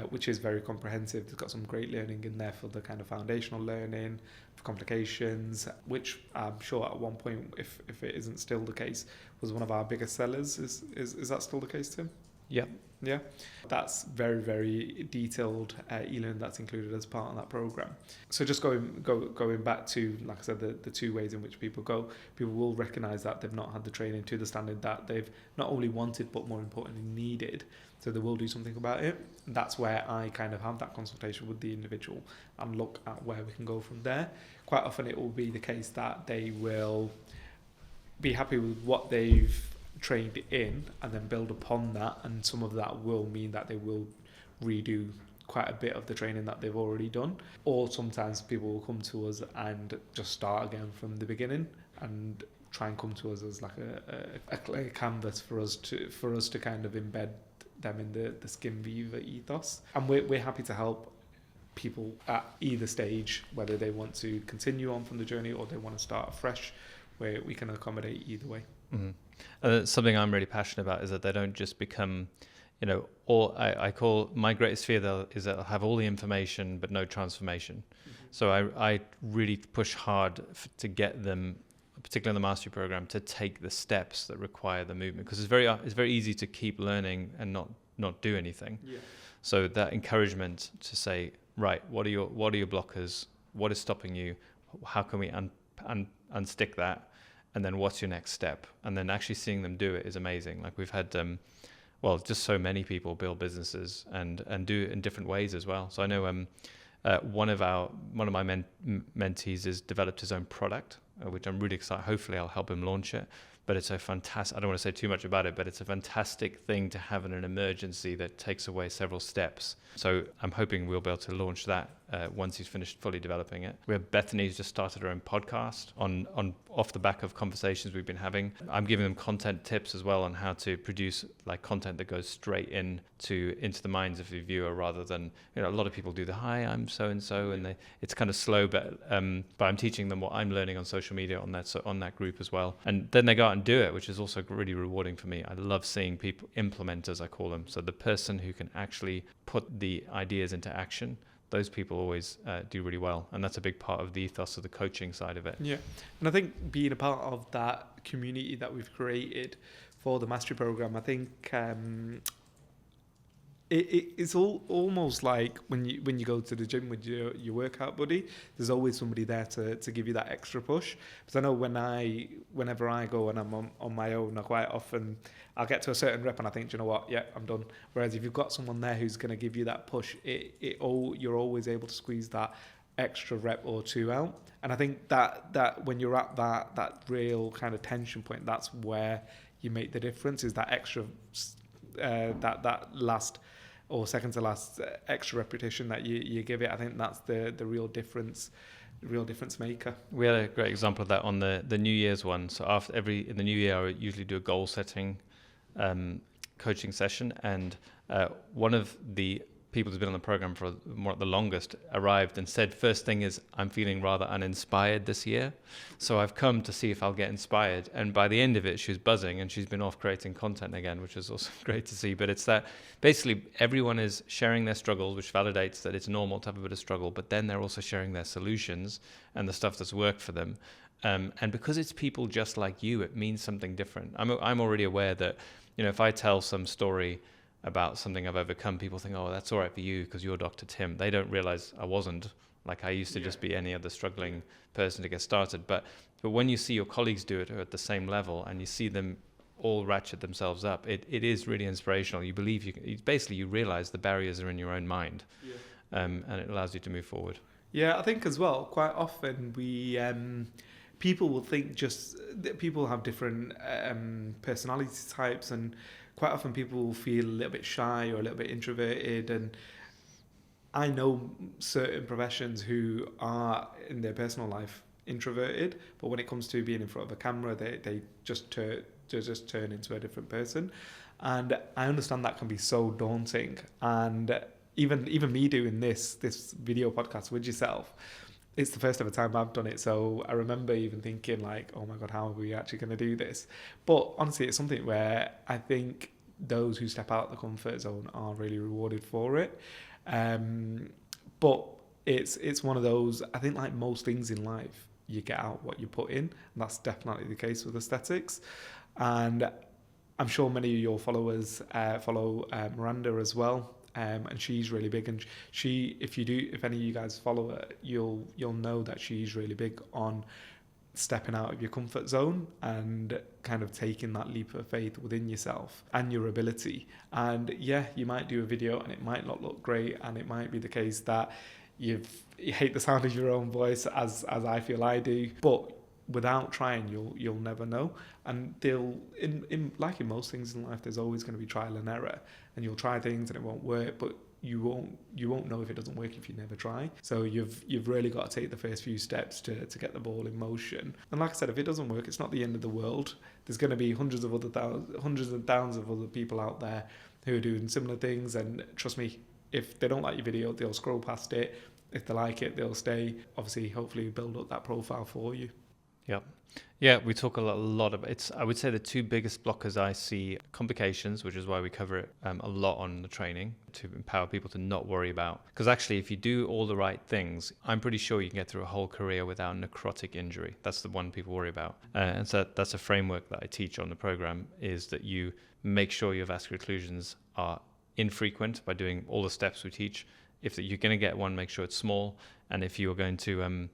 which is very comprehensive. It's got some great learning in there for the kind of foundational learning, for complications, which I'm sure at one point, if it isn't still the case, was one of our biggest sellers. Is that still the case, Tim? Yeah. Yeah, that's very, very detailed e-learning that's included as part of that program. So just going back to, like I said, the two ways in which people will recognize that they've not had the training to the standard that they've not only wanted but more importantly needed. So they will do something about it. And that's where I kind of have that consultation with the individual and look at where we can go from there. Quite often it will be the case that they will be happy with what they've trained in and then build upon that, and some of that will mean that they will redo quite a bit of the training that they've already done, or sometimes people will come to us and just start again from the beginning and try and come to us as like a clear canvas for us to kind of embed them in the Skinviva ethos. And we're happy to help people at either stage, whether they want to continue on from the journey or they want to start afresh, where we can accommodate either way. Mm-hmm. Something I'm really passionate about is that they don't just become, I call my greatest fear is that they'll have all the information but no transformation. Mm-hmm. So I really push hard to get them, particularly in the mastery program, to take the steps that require the movement, because it's very easy to keep learning and not do anything. Yeah. So that encouragement to say, right, what are your blockers? What is stopping you? How can we unstick that? And then what's your next step? And then actually seeing them do it is amazing. Like we've had, just so many people build businesses and do it in different ways as well. So I know one of my mentees has developed his own product, which I'm really excited. Hopefully I'll help him launch it. But it's a fantastic, I don't want to say too much about it, but it's a fantastic thing to have in an emergency that takes away several steps. So I'm hoping we'll be able to launch that once he's finished fully developing it. We have Bethany who's just started her own podcast on off the back of conversations we've been having. I'm giving them content tips as well on how to produce like content that goes straight into the minds of the viewer, rather than, a lot of people do the hi, I'm so and so, and it's kind of slow, but I'm teaching them what I'm learning on social media on that group as well. And then they go out and do it, which is also really rewarding for me. I love seeing people, implementers I call them, so the person who can actually put the ideas into action. Those people always do really well, and that's a big part of the ethos of the coaching side of it. Yeah, and I think being a part of that community that we've created for the mastery program, I think it's almost like when you go to the gym with your workout buddy, there's always somebody there to give you that extra push. Because I know whenever I go and I'm on my own, I quite often I'll get to a certain rep and I think, do you know what? Yeah, I'm done. Whereas if you've got someone there who's going to give you that push, you're always able to squeeze that extra rep or two out. And I think that when you're at that real kind of tension point, that's where you make the difference. Is that extra that last or second to last extra repetition that you give it. I think that's the real difference maker. We had a great example of that on the New Year's one. So in the new year, I usually do a goal setting coaching session, and one of the people who's been on the program for the longest arrived and said, first thing is, I'm feeling rather uninspired this year, so I've come to see if I'll get inspired. And by the end of it, she was buzzing and she's been off creating content again, which is also great to see. But it's that basically everyone is sharing their struggles, which validates that it's normal to have a bit of struggle, but then they're also sharing their solutions and the stuff that's worked for them. And because it's people just like you, it means something different. I'm already aware that, if I tell some story about something I've overcome, people think, oh, that's all right for you because you're Dr. Tim. They don't realize I wasn't. Like I used to just be any other struggling person to get started. But when you see your colleagues do it at the same level and you see them all ratchet themselves up, it is really inspirational. You believe you realize the barriers are in your own mind, and it allows you to move forward. Yeah, I think as well, quite often we people will think just that people have different personality types, and quite often people will feel a little bit shy or a little bit introverted. And I know certain professions who are in their personal life introverted, but when it comes to being in front of a camera, they just turn into a different person. And I understand that can be so daunting. And even me doing this video podcast with yourself, it's the first ever time I've done it. So I remember even thinking like, oh my God, how are we actually going to do this? But honestly, it's something where I think those who step out of the comfort zone are really rewarded for it. But it's one of those, I think like most things in life, you get out what you put in, and that's definitely the case with aesthetics. And I'm sure many of your followers follow Miranda as well, and she's really big. And if any of you guys follow her, you'll know that she's really big on stepping out of your comfort zone and kind of taking that leap of faith within yourself and your ability. And yeah, you might do a video and it might not look great, and it might be the case that you hate the sound of your own voice, as I feel I do, but without trying, you'll never know. And in most things in life, there's always going to be trial and error, and you'll try things and it won't work, but you won't know if it doesn't work if you never try. So you've really got to take the first few steps to get the ball in motion. And like I said, if it doesn't work, it's not the end of the world. There's going to be hundreds and thousands of other people out there who are doing similar things, and trust me, if they don't like your video, they'll scroll past it. If they like it, they'll stay. Obviously, hopefully build up that profile for you. Yeah, we talk a lot about it. I would say the two biggest blockers I see: complications, which is why we cover it a lot on the training, to empower people to not worry about. Because actually, if you do all the right things, I'm pretty sure you can get through a whole career without necrotic injury. That's the one people worry about. And so that's a framework that I teach on the program, is that you make sure your vascular occlusions are infrequent by doing all the steps we teach. If you're going to get one, make sure it's small. And if you're going to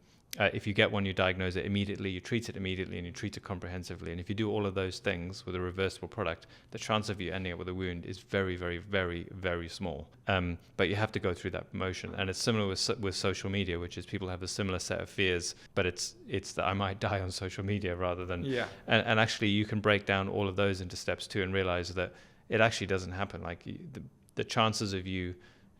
if you get one, you diagnose it immediately, you treat it immediately, and you treat it comprehensively. And if you do all of those things with a reversible product, the chance of you ending up with a wound is very, very, very, very small. But you have to go through that motion. And it's similar with social media, which is people have a similar set of fears, but it's that I might die on social media rather than... Yeah. And actually, you can break down all of those into steps too and realize that it actually doesn't happen. Like the chances of you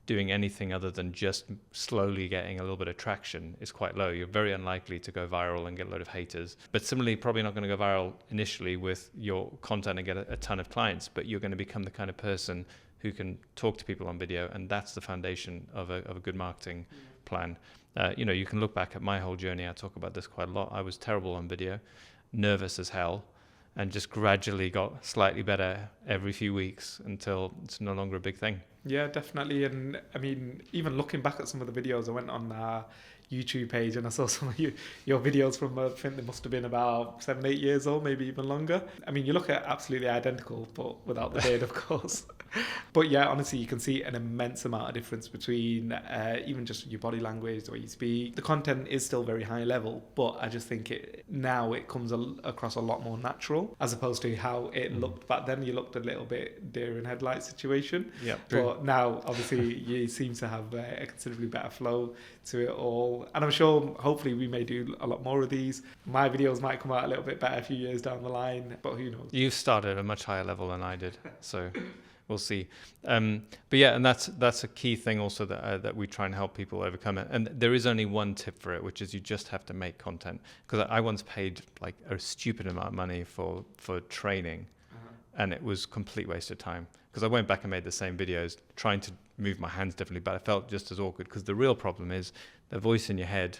doing anything other than just slowly getting a little bit of traction is quite low. You're very unlikely to go viral and get a load of haters. But similarly, probably not going to go viral initially with your content and get a ton of clients, but you're going to become the kind of person who can talk to people on video, and that's the foundation of a good marketing plan. You can look back at my whole journey. I talk about this quite a lot. I was terrible on video, nervous as hell, and just gradually got slightly better every few weeks until it's no longer a big thing. Yeah, definitely. And I mean, even looking back at some of the videos, I went on our YouTube page and I saw some of your videos from, I think they must have been about 7-8 years old, maybe even longer. I mean, you look at absolutely identical, but without the beard, of course. But yeah, honestly, you can see an immense amount of difference between even just your body language, the way you speak. The content is still very high level, but I just think now it comes across a lot more natural, as opposed to how it looked back then. You looked a little bit deer in headlights situation. Yeah. But now, obviously, you seem to have a considerably better flow to it all. And I'm sure, hopefully, we may do a lot more of these. My videos might come out a little bit better a few years down the line, but who knows? You've started at a much higher level than I did, so we'll see. But yeah, and that's a key thing also that we try and help people overcome it. And there is only one tip for it, which is you just have to make content. Because I once paid like a stupid amount of money for training, and it was a complete waste of time. Because I went back and made the same videos, trying to move my hands differently, but I felt just as awkward. Because the real problem is the voice in your head,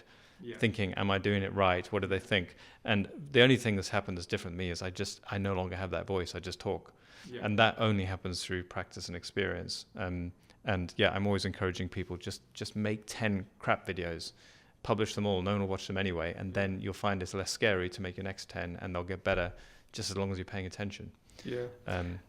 thinking, am I doing it right? What do they think? And the only thing that's happened that's different with me is I no longer have that voice. I just talk. Yeah. And that only happens through practice and experience. And yeah, I'm always encouraging people, just make 10 crap videos, publish them all. No one will watch them anyway. And then you'll find it's less scary to make your next 10, and they'll get better just as long as you're paying attention. Yeah.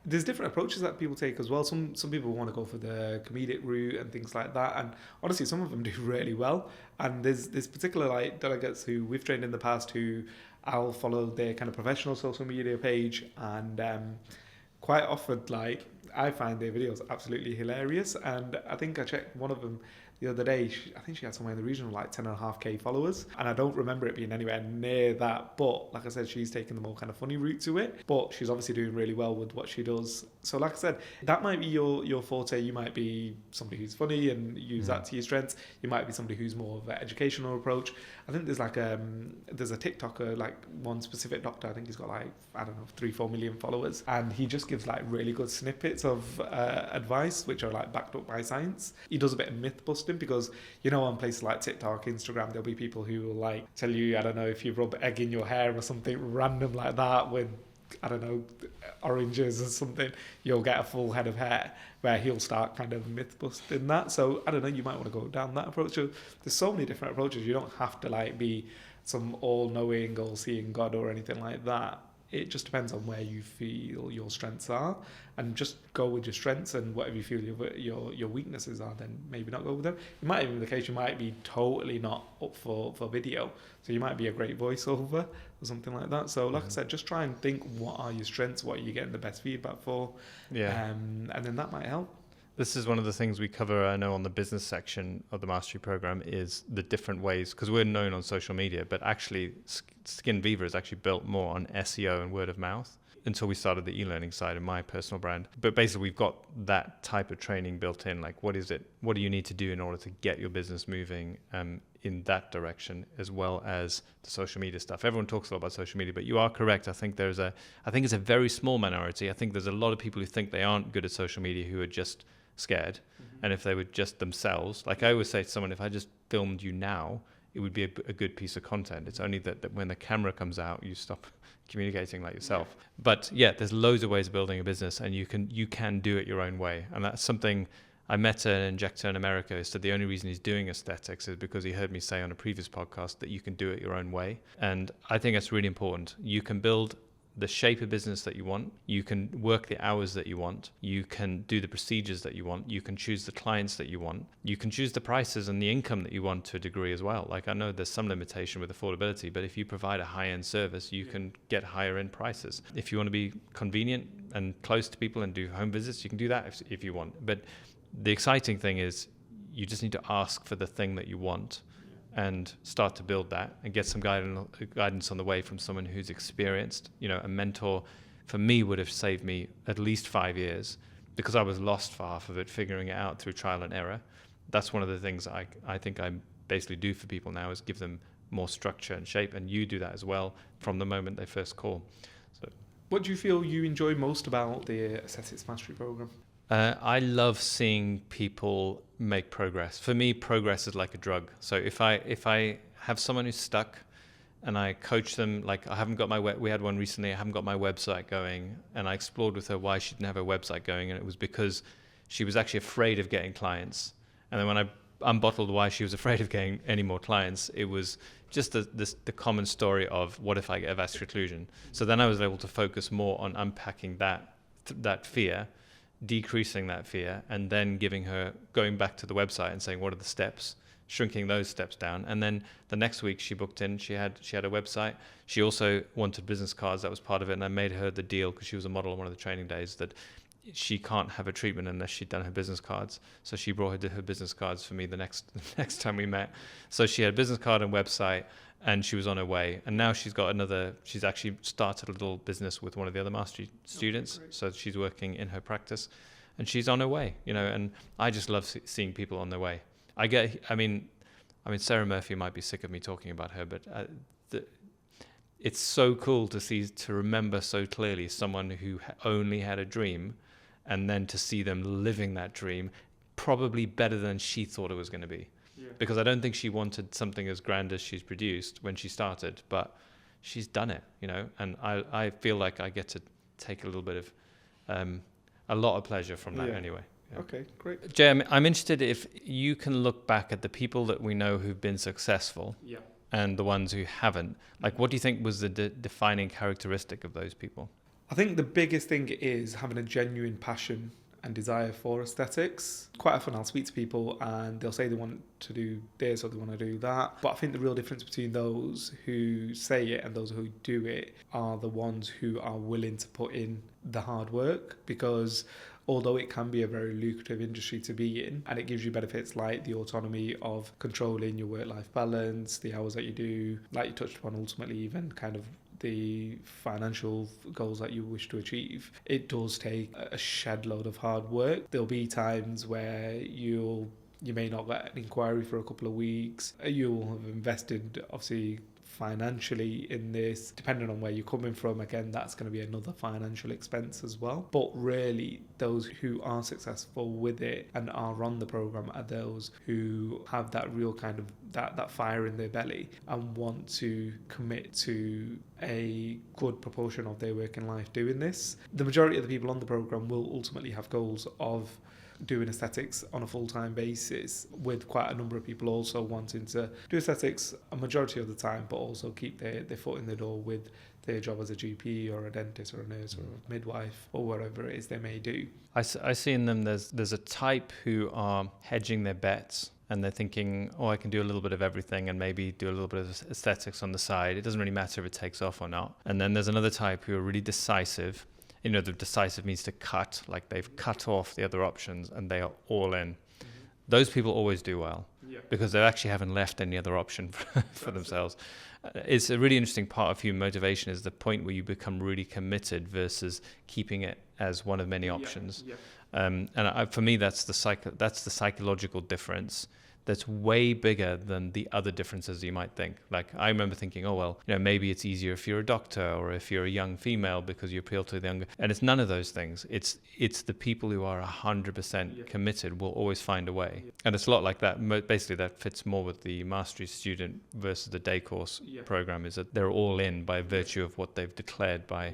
There's different approaches that people take as well. Some people want to go for the comedic route and things like that. And honestly, some of them do really well. And there's particular like delegates who we've trained in the past who I'll follow their kind of professional social media page, and quite often, like, I find their videos absolutely hilarious. And I think I checked one of them the other day. I think she had somewhere in the region of like 10.5k followers, and I don't remember it being anywhere near that. But like I said, she's taken the more kind of funny route to it, but she's obviously doing really well with what she does. So like I said, that might be your forte. You might be somebody who's funny and use that to your strengths. You might be somebody who's more of an educational approach. I think there's like there's a TikToker, like one specific doctor, I think he's got like, I don't know, 3-4 million followers, and he just gives like really good snippets of advice which are like backed up by science. He does a bit of myth busting, because on places like TikTok, Instagram, there'll be people who will like tell you, I don't know, if you rub egg in your hair or something random like that, when I don't know, oranges or something, you'll get a full head of hair, where he'll start kind of myth busting that. So I don't know, you might want to go down that approach. So there's so many different approaches. You don't have to like be some all-knowing, all-seeing God or anything like that. It just depends on where you feel your strengths are, and just go with your strengths, and whatever you feel your weaknesses are, then maybe not go with them. It might even be the case you might be totally not up for video, so you might be a great voiceover or something like that. So like I said, just try and think, what are your strengths, what are you getting the best feedback for, and then that might help. This is one of the things we cover, I know, on the business section of the mastery program, is the different ways, because we're known on social media, but actually Skinviva is actually built more on SEO and word of mouth until we started the e-learning side in my personal brand. But basically we've got that type of training built in, like what do you need to do in order to get your business moving in that direction, as well as the social media stuff. Everyone talks a lot about social media, but you are correct. I think it's a very small minority. I think there's a lot of people who think they aren't good at social media who are just scared. And if they were just themselves, like I always say to someone, if I just filmed you now, it would be a good piece of content. It's only that when the camera comes out, you stop communicating like yourself. But yeah, there's loads of ways of building a business, and you can do it your own way. And that's something I met an injector in America who said the only reason he's doing aesthetics is because he heard me say on a previous podcast that you can do it your own way. And I think that's really important. You can build the shape of business that you want. You can work the hours that you want. You can do the procedures that you want. You can choose the clients that you want. You can choose the prices and the income that you want to a degree as well. Like I know there's some limitation with affordability, but if you provide a high-end service, you can get higher end prices. If you want to be convenient and close to people and do home visits, you can do that if you want. But the exciting thing is you just need to ask for the thing that you want and start to build that and get some guidance on the way from someone who's experienced. You know, a mentor for me would have saved me at least 5 years, because I was lost for half of it, figuring it out through trial and error. That's one of the things I think I basically do for people now, is give them more structure and shape, and you do that as well from the moment they first call. So, what do you feel you enjoy most about the Aesthetics Mastery Program? I love seeing people make progress. For me, progress is like a drug. So if I have someone who's stuck and I coach them, like I haven't got we had one recently, I haven't got my website going, and I explored with her why she didn't have her website going, and it was because she was actually afraid of getting clients. And then when I unbottled why she was afraid of getting any more clients, it was just the common story of, what if I get a vascular occlusion? So then I was able to focus more on unpacking that fear, decreasing that fear, and then going back to the website and saying, what are the steps, shrinking those steps down. And then the next week she booked in, she had a website. She also wanted business cards. That was part of it. And I made her the deal, because she was a model on one of the training days, that she can't have a treatment unless she'd done her business cards. So she brought her business cards for me the next time we met. So she had a business card and website, and she was on her way. And now she's actually started a little business with one of the other mastery students. So she's working in her practice, and she's on her way, you know, and I just love seeing people on their way. I mean, Sarah Murphy might be sick of me talking about her, but it's so cool to remember so clearly someone who only had a dream, and then to see them living that dream probably better than she thought it was going to be. Yeah. Because I don't think she wanted something as grand as she's produced when she started, but she's done it, you know, and I feel like I get to take a little bit of a lot of pleasure from that anyway. Yeah. Okay, great. Jay, I'm interested if you can look back at the people that we know who've been successful and the ones who haven't. Like, what do you think was the defining characteristic of those people? I think the biggest thing is having a genuine passion and desire for aesthetics. Quite often I'll speak to people and they'll say they want to do this or they want to do that. But I think the real difference between those who say it and those who do it are the ones who are willing to put in the hard work, because although it can be a very lucrative industry to be in, and it gives you benefits like the autonomy of controlling your work-life balance, the hours that you do, like you touched upon, ultimately even kind of the financial goals that you wish to achieve, it does take a shed load of hard work. There'll be times where you may not get an inquiry for a couple of weeks. You'll have invested obviously financially in this. Depending on where you're coming from, again, that's going to be another financial expense as well. But really, those who are successful with it and are on the program are those who have that real kind of that fire in their belly and want to commit to a good proportion of their working life doing this. The majority of the people on the program will ultimately have goals of doing aesthetics on a full-time basis, with quite a number of people also wanting to do aesthetics a majority of the time, but also keep their foot in the door with their job as a GP or a dentist or a nurse or a midwife or whatever it is they may do. I see in them there's a type who are hedging their bets, and they're thinking, oh, I can do a little bit of everything and maybe do a little bit of aesthetics on the side. It doesn't really matter if it takes off or not. And then there's another type who are really decisive. You know, the decisive means to cut, like they've cut off the other options and they are all in. Those people always do well because they actually haven't left any other option for themselves. It's a really interesting part of human motivation, is the point where you become really committed versus keeping it as one of many options. For me, that's the psychological difference that's way bigger than the other differences you might think. Like, I remember thinking, oh, well, you know, maybe it's easier if you're a doctor or if you're a young female because you appeal to the younger. And it's none of those things. It's the people who are 100% committed will always find a way. And it's a lot like that. Basically, that fits more with the mastery student versus the day course program, is that they're all in by virtue of what they've declared by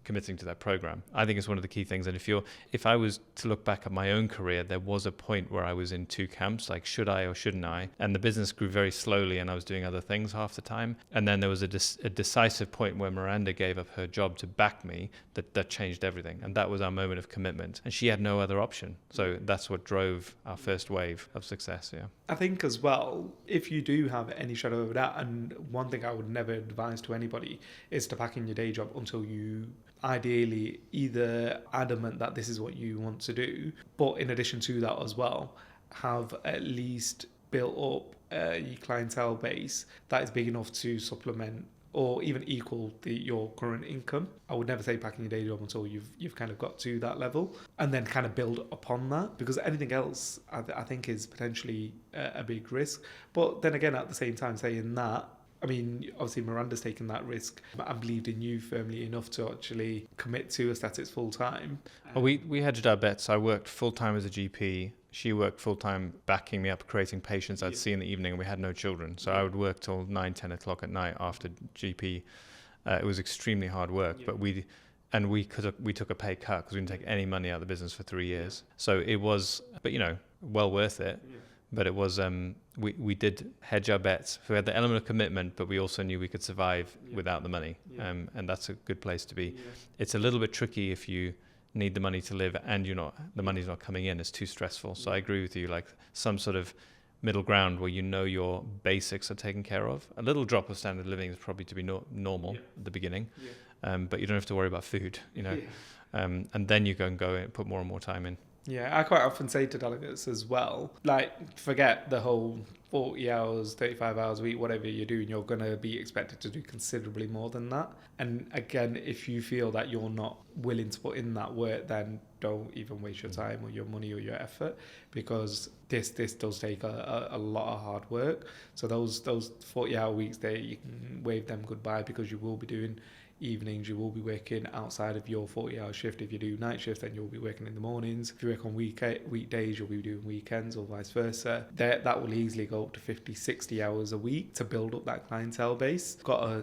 committing to that program. I think it's one of the key things. And if I was to look back at my own career, there was a point where I was in two camps, like should I or shouldn't I? And the business grew very slowly and I was doing other things half the time. And then there was a decisive point where Miranda gave up her job to back me that changed everything. And that was our moment of commitment. And she had no other option. So that's what drove our first wave of success. Yeah. I think as well, if you do have any shadow of doubt, and one thing I would never advise to anybody is to pack in your day job until you ideally either adamant that this is what you want to do, but in addition to that as well, have at least built up your clientele base that is big enough to supplement or even equal your current income. I would never say packing your day job until you've kind of got to that level, and then kind of build upon that, because anything else I think is potentially a big risk. But then again, at the same time, saying that, I mean, obviously Miranda's taken that risk and believed in you firmly enough to actually commit to aesthetics full time. Well, we hedged our bets. I worked full time as a GP. She worked full time backing me up, creating patients I'd see in the evening, and we had no children. So I would work till 9, 10 o'clock at night after GP. It was extremely hard work, but we took a pay cut because we didn't take any money out of the business for 3 years. So it was, but well worth it. But it was, we did hedge our bets. We had the element of commitment, but we also knew we could survive without the money. And that's a good place to be. It's a little bit tricky if you need the money to live and the money's not coming in. It's too stressful. So I agree with you, like some sort of middle ground where your basics are taken care of. A little drop of standard living is probably to be normal at the beginning, but you don't have to worry about food, and then you can go and put more and more time in. Yeah, I quite often say to delegates as well, like, forget the whole 40 hours, 35 hours a week, whatever you're doing, you're going to be expected to do considerably more than that. And again, if you feel that you're not willing to put in that work, then don't even waste your time or your money or your effort, because this does take a lot of hard work. So those 40-hour weeks there, you can wave them goodbye, because you will be doing evenings, you will be working outside of your 40-hour shift. If you do night shifts, then you'll be working in the mornings. If you work on weekdays, you'll be doing weekends, or vice versa. That will easily go up to 50, 60 hours a week to build up that clientele base.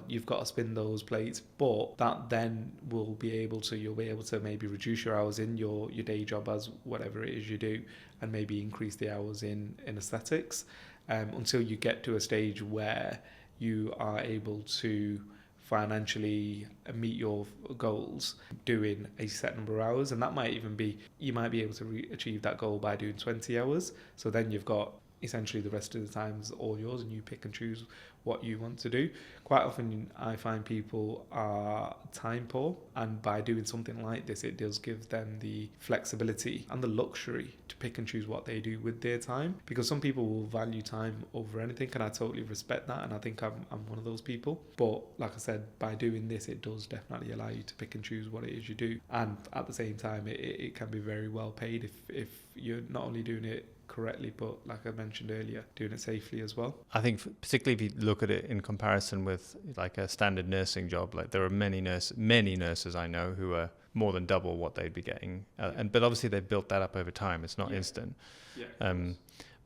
You've got to spin those plates, but that then you'll be able to maybe reduce your hours in your day job as whatever it is you do, and maybe increase the hours in aesthetics, until you get to a stage where you are able to financially meet your goals doing a set number of hours. And that might even be, you might be able to achieve that goal by doing 20 hours. So then you've got essentially the rest of the time's all yours, and you pick and choose what you want to do. Quite often I find people are time poor, and by doing something like this, it does give them the flexibility and the luxury to pick and choose what they do with their time, because some people will value time over anything, and I totally respect that, and I think I'm one of those people. But like I said, by doing this, it does definitely allow you to pick and choose what it is you do, and at the same time it can be very well paid if you're not only doing it correctly, but like I mentioned earlier, doing it safely as well. I think particularly if you look at it in comparison with like a standard nursing job, like there are many nurses I know who are more than double what they'd be getting, but obviously they've built that up over time. It's not instant.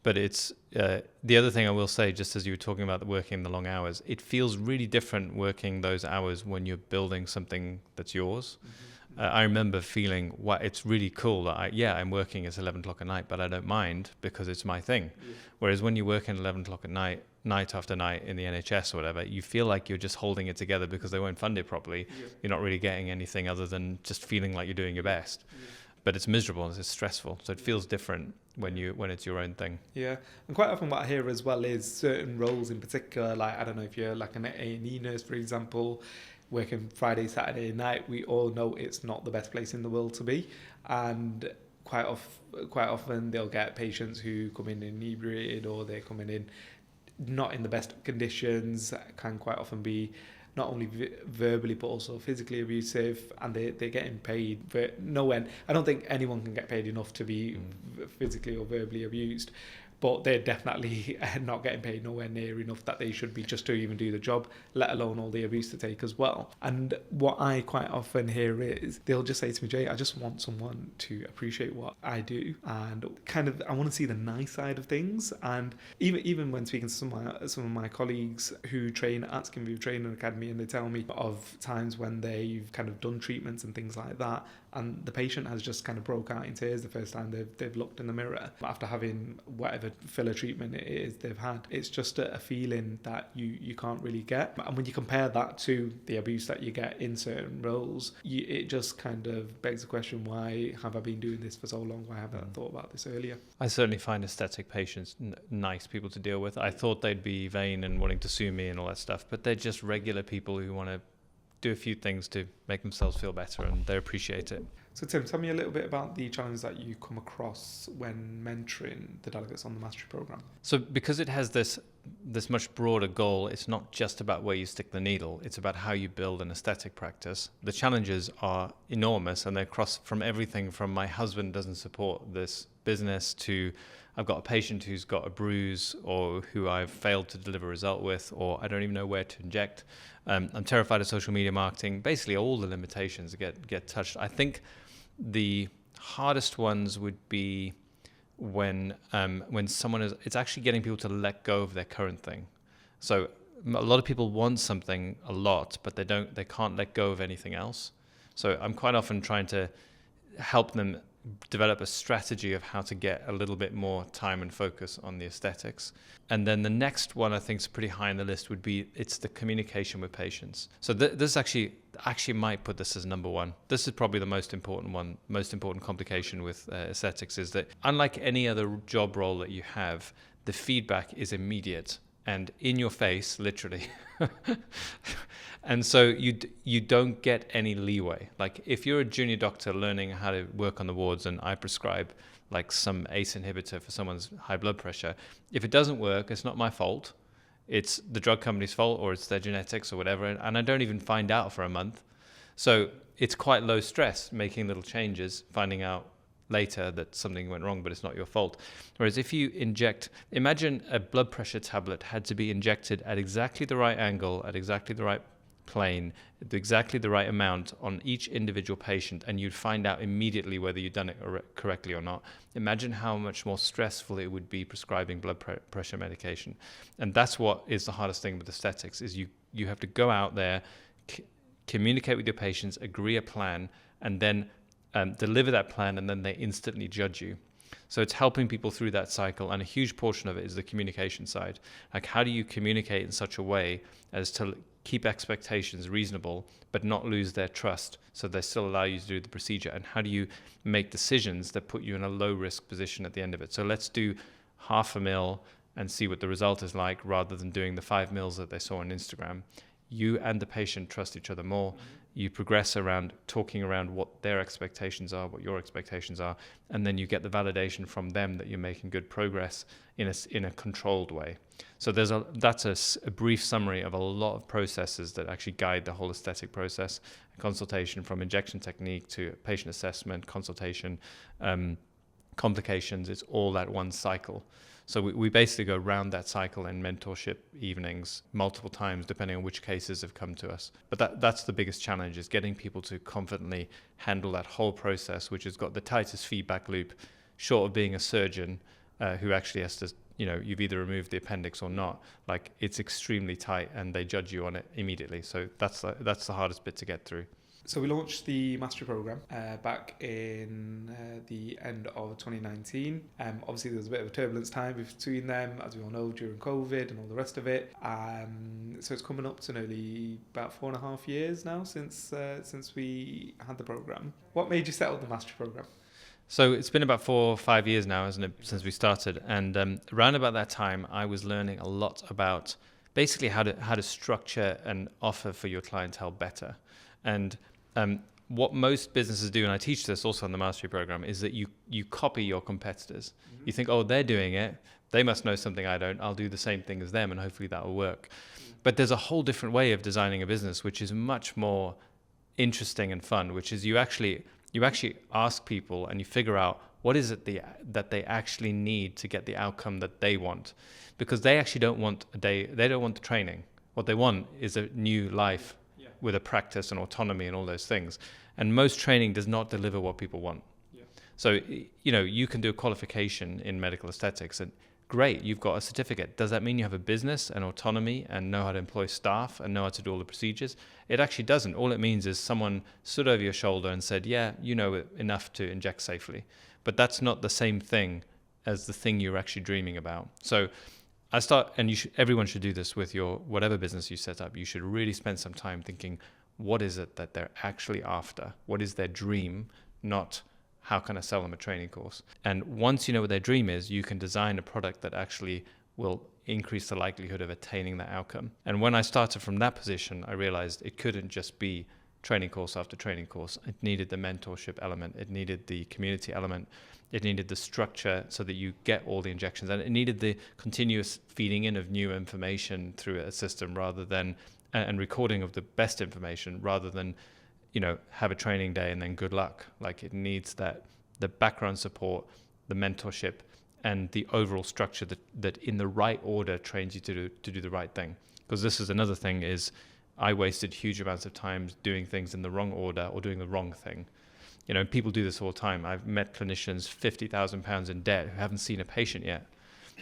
But it's the other thing I will say, just as you were talking about working the long hours, it feels really different working those hours when you're building something that's yours. I remember feeling, wow, it's really cool that I'm working at 11 o'clock at night, but I don't mind because it's my thing. Whereas when you're working at 11 o'clock at night, night after night in the NHS or whatever, you feel like you're just holding it together because they won't fund it properly. You're not really getting anything other than just feeling like you're doing your best. But it's miserable and it's stressful. So it feels different when it's your own thing. Yeah, and quite often what I hear as well is certain roles in particular, like I don't know if you're like an A&E nurse, for example, working Friday, Saturday night, we all know it's not the best place in the world to be. And quite often they'll get patients who come in inebriated, or they're coming in not in the best conditions, can quite often be not only verbally but also physically abusive, and they're getting paid for no end. I don't think anyone can get paid enough to be physically or verbally abused, but they're definitely not getting paid nowhere near enough that they should be just to even do the job, let alone all the abuse to take as well. And what I quite often hear is they'll just say to me, Jay, I just want someone to appreciate what I do, and kind of I want to see the nice side of things. And even when speaking to some of my colleagues who train at Skinviva Training Academy, and they tell me of times when they've kind of done treatments and things like that, and the patient has just kind of broke out in tears the first time they've looked in the mirror after having whatever filler treatment it is they've had. It's just a feeling that you can't really get. And when you compare that to the abuse that you get in certain roles, it just kind of begs the question, why have I been doing this for so long? Why haven't I thought about this earlier? I certainly find aesthetic patients nice people to deal with. I thought they'd be vain and wanting to sue me and all that stuff, but they're just regular people who want to do a few things to make themselves feel better, and they appreciate it. So Tim, tell me a little bit about the challenges that you come across when mentoring the delegates on the mastery program. So because it has this much broader goal, it's not just about where you stick the needle, it's about how you build an aesthetic practice. The challenges are enormous, and they cross from everything from my husband doesn't support this business to I've got a patient who's got a bruise, or who I've failed to deliver a result with, or I don't even know where to inject. I'm terrified of social media marketing. Basically, all the limitations get touched. I think the hardest ones would be when someone it's actually getting people to let go of their current thing. So a lot of people want something a lot, but they can't let go of anything else. So I'm quite often trying to help them develop a strategy of how to get a little bit more time and focus on the aesthetics. And then the next one I think is pretty high on the list would be it's the communication with patients. So this actually might put this as number one. This is probably the most important complication with aesthetics, is that unlike any other job role that you have, the feedback is immediate and in your face, literally. And so you don't get any leeway. Like if you're a junior doctor learning how to work on the wards, and I prescribe like some ACE inhibitor for someone's high blood pressure, if it doesn't work, it's not my fault. It's the drug company's fault, or it's their genetics or whatever, and I don't even find out for a month. So it's quite low stress making little changes, finding out later that something went wrong, but it's not your fault. Whereas if you imagine a blood pressure tablet had to be injected at exactly the right angle, at exactly the right plane, at exactly the right amount on each individual patient, and you'd find out immediately whether you'd done it correctly or not. Imagine how much more stressful it would be prescribing blood pressure medication. And that's what is the hardest thing with aesthetics, is you have to go out there, communicate with your patients, agree a plan, and then deliver that plan, and then they instantly judge you. So it's helping people through that cycle, and a huge portion of it is the communication side. Like, how do you communicate in such a way as to keep expectations reasonable but not lose their trust, so they still allow you to do the procedure? And how do you make decisions that put you in a low risk position at the end of it? So let's do 0.5 ml and see what the result is like, rather than doing the 5 mils that they saw on Instagram. You and the patient trust each other more. You progress around talking around what their expectations are, what your expectations are, and then you get the validation from them that you're making good progress in a controlled way. So that's a brief summary of a lot of processes that actually guide the whole aesthetic process. A consultation from injection technique to patient assessment, consultation, complications. It's all that one cycle. So we basically go around that cycle in mentorship evenings multiple times, depending on which cases have come to us. But that's the biggest challenge, is getting people to confidently handle that whole process, which has got the tightest feedback loop, short of being a surgeon who actually has to, you've either removed the appendix or not. Like, it's extremely tight, and they judge you on it immediately. So that's the hardest bit to get through. So we launched the mastery program back in the end of 2019. Obviously, there was a bit of a turbulence time between them, as we all know, during COVID and all the rest of it. So it's coming up to nearly about 4.5 years now since we had the program. What made you set up the mastery program? So it's been about 4 or 5 years now, isn't it, since we started? And around about that time, I was learning a lot about basically how to structure an offer for your clientele better. And what most businesses do, and I teach this also on the mastery program, is that you copy your competitors. Mm-hmm. You think, oh, they're doing it, they must know something I don't, I'll do the same thing as them, and hopefully that will work. Mm-hmm. But there's a whole different way of designing a business, which is much more interesting and fun, which is you actually ask people and you figure out what is it that they actually need to get the outcome that they want. Because they actually don't want they don't want the training. What they want is a new life with a practice and autonomy and all those things. And most training does not deliver what people want. Yeah. So, you can do a qualification in medical aesthetics and great, you've got a certificate. Does that mean you have a business and autonomy and know how to employ staff and know how to do all the procedures? It actually doesn't. All it means is someone stood over your shoulder and said, yeah, you know enough to inject safely. But that's not the same thing as the thing you're actually dreaming about. So everyone should do this with your whatever business you set up. You should really spend some time thinking, what is it that they're actually after? What is their dream? Not how can I sell them a training course? And once you know what their dream is, you can design a product that actually will increase the likelihood of attaining that outcome. And when I started from that position, I realized it couldn't just be training course after training course. It needed the mentorship element. It needed the community element. It needed the structure so that you get all the injections. And it needed the continuous feeding in of new information through a system and recording of the best information rather than, have a training day and then good luck. Like, it needs the background support, the mentorship, and the overall structure that in the right order trains you to do the right thing. Because this is another thing, is I wasted huge amounts of time doing things in the wrong order or doing the wrong thing. People do this all the time. I've met clinicians £50,000 in debt who haven't seen a patient yet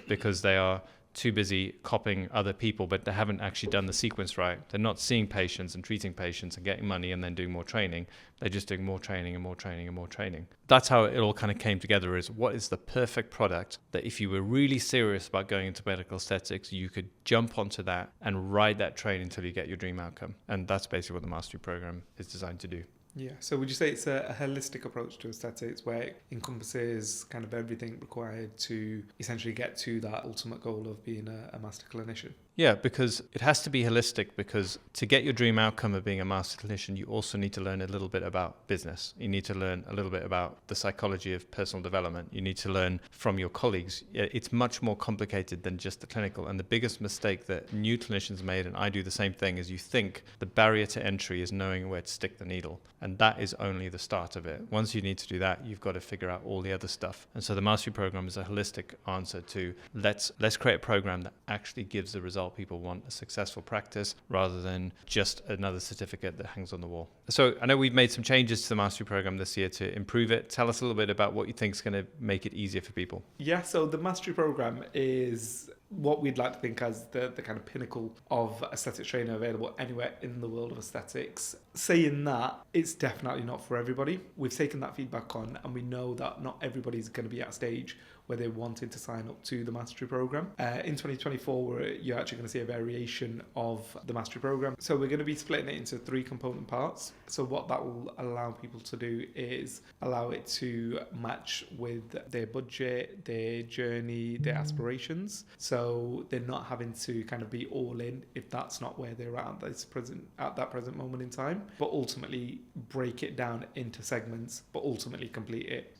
because they are too busy copying other people, but they haven't actually done the sequence right. They're not seeing patients and treating patients and getting money and then doing more training. They're just doing more training and more training and more training. That's how it all kind of came together, is what is the perfect product that if you were really serious about going into medical aesthetics, you could jump onto that and ride that train until you get your dream outcome. And that's basically what the mastery program is designed to do. Yeah, so would you say it's a holistic approach to aesthetics where it encompasses kind of everything required to essentially get to that ultimate goal of being a master clinician? Yeah, because it has to be holistic, because to get your dream outcome of being a master clinician, you also need to learn a little bit about business. You need to learn a little bit about the psychology of personal development. You need to learn from your colleagues. It's much more complicated than just the clinical. And the biggest mistake that new clinicians made, and I do the same thing, is you think the barrier to entry is knowing where to stick the needle. And that is only the start of it. Once you need to do that, you've got to figure out all the other stuff. And so the mastery program is a holistic answer to let's create a program that actually gives the result people want, a successful practice, rather than just another certificate that hangs on the wall. So I know we've made some changes to the mastery program this year to improve it. Tell us a little bit about what you think is going to make it easier for people. Yeah, so the mastery program is what we'd like to think as the kind of pinnacle of aesthetics training available anywhere in the world of aesthetics. Saying that, it's definitely not for everybody. We've taken that feedback on, and we know that not everybody's going to be at a stage where they wanted to sign up to the mastery program. In 2024, you're actually going to see a variation of the mastery program. So we're going to be splitting it into 3 component parts. So what that will allow people to do is allow it to match with their budget, their journey, their aspirations. So they're not having to kind of be all in if that's not where they're at that present moment in time, but ultimately break it down into segments, but ultimately complete it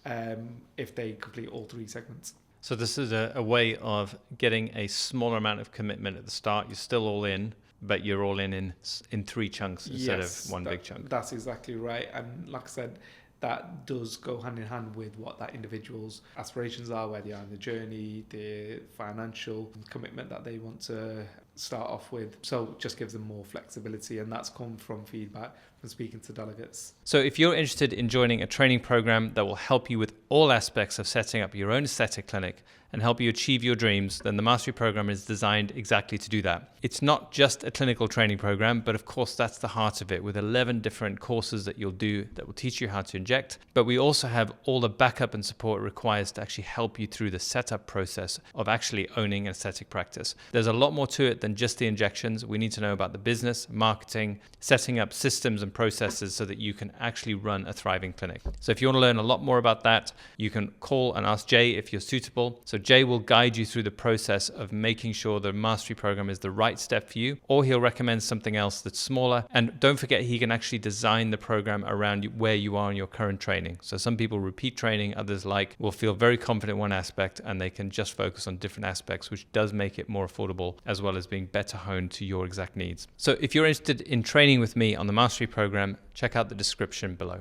if they complete all 3 segments. So this is a way of getting a smaller amount of commitment at the start. You're still all in, but you're all in 3 chunks instead of one big chunk. That's exactly right. And like I said, that does go hand in hand with what that individual's aspirations are, where they are in the journey, the financial commitment that they want to start off with. So it just gives them more flexibility, and that's come from feedback from speaking to delegates. So if you're interested in joining a training program that will help you with all aspects of setting up your own aesthetic clinic and help you achieve your dreams, then the Mastery Program is designed exactly to do that. It's not just a clinical training program, but of course that's the heart of it, with 11 different courses that you'll do that will teach you how to inject. But we also have all the backup and support it requires to actually help you through the setup process of actually owning an aesthetic practice. There's a lot more to it than just the injections. We need to know about the business, marketing, setting up systems and processes so that you can actually run a thriving clinic. So if you want to learn a lot more about that, you can call and ask Jay if you're suitable. So Jay will guide you through the process of making sure the Mastery Program is the right step for you, or he'll recommend something else that's smaller. And don't forget, he can actually design the program around where you are in your current training. So some people repeat training, others will feel very confident in one aspect and they can just focus on different aspects, which does make it more affordable as well as being better honed to your exact needs. So if you're interested in training with me on the Mastery Program, check out the description below.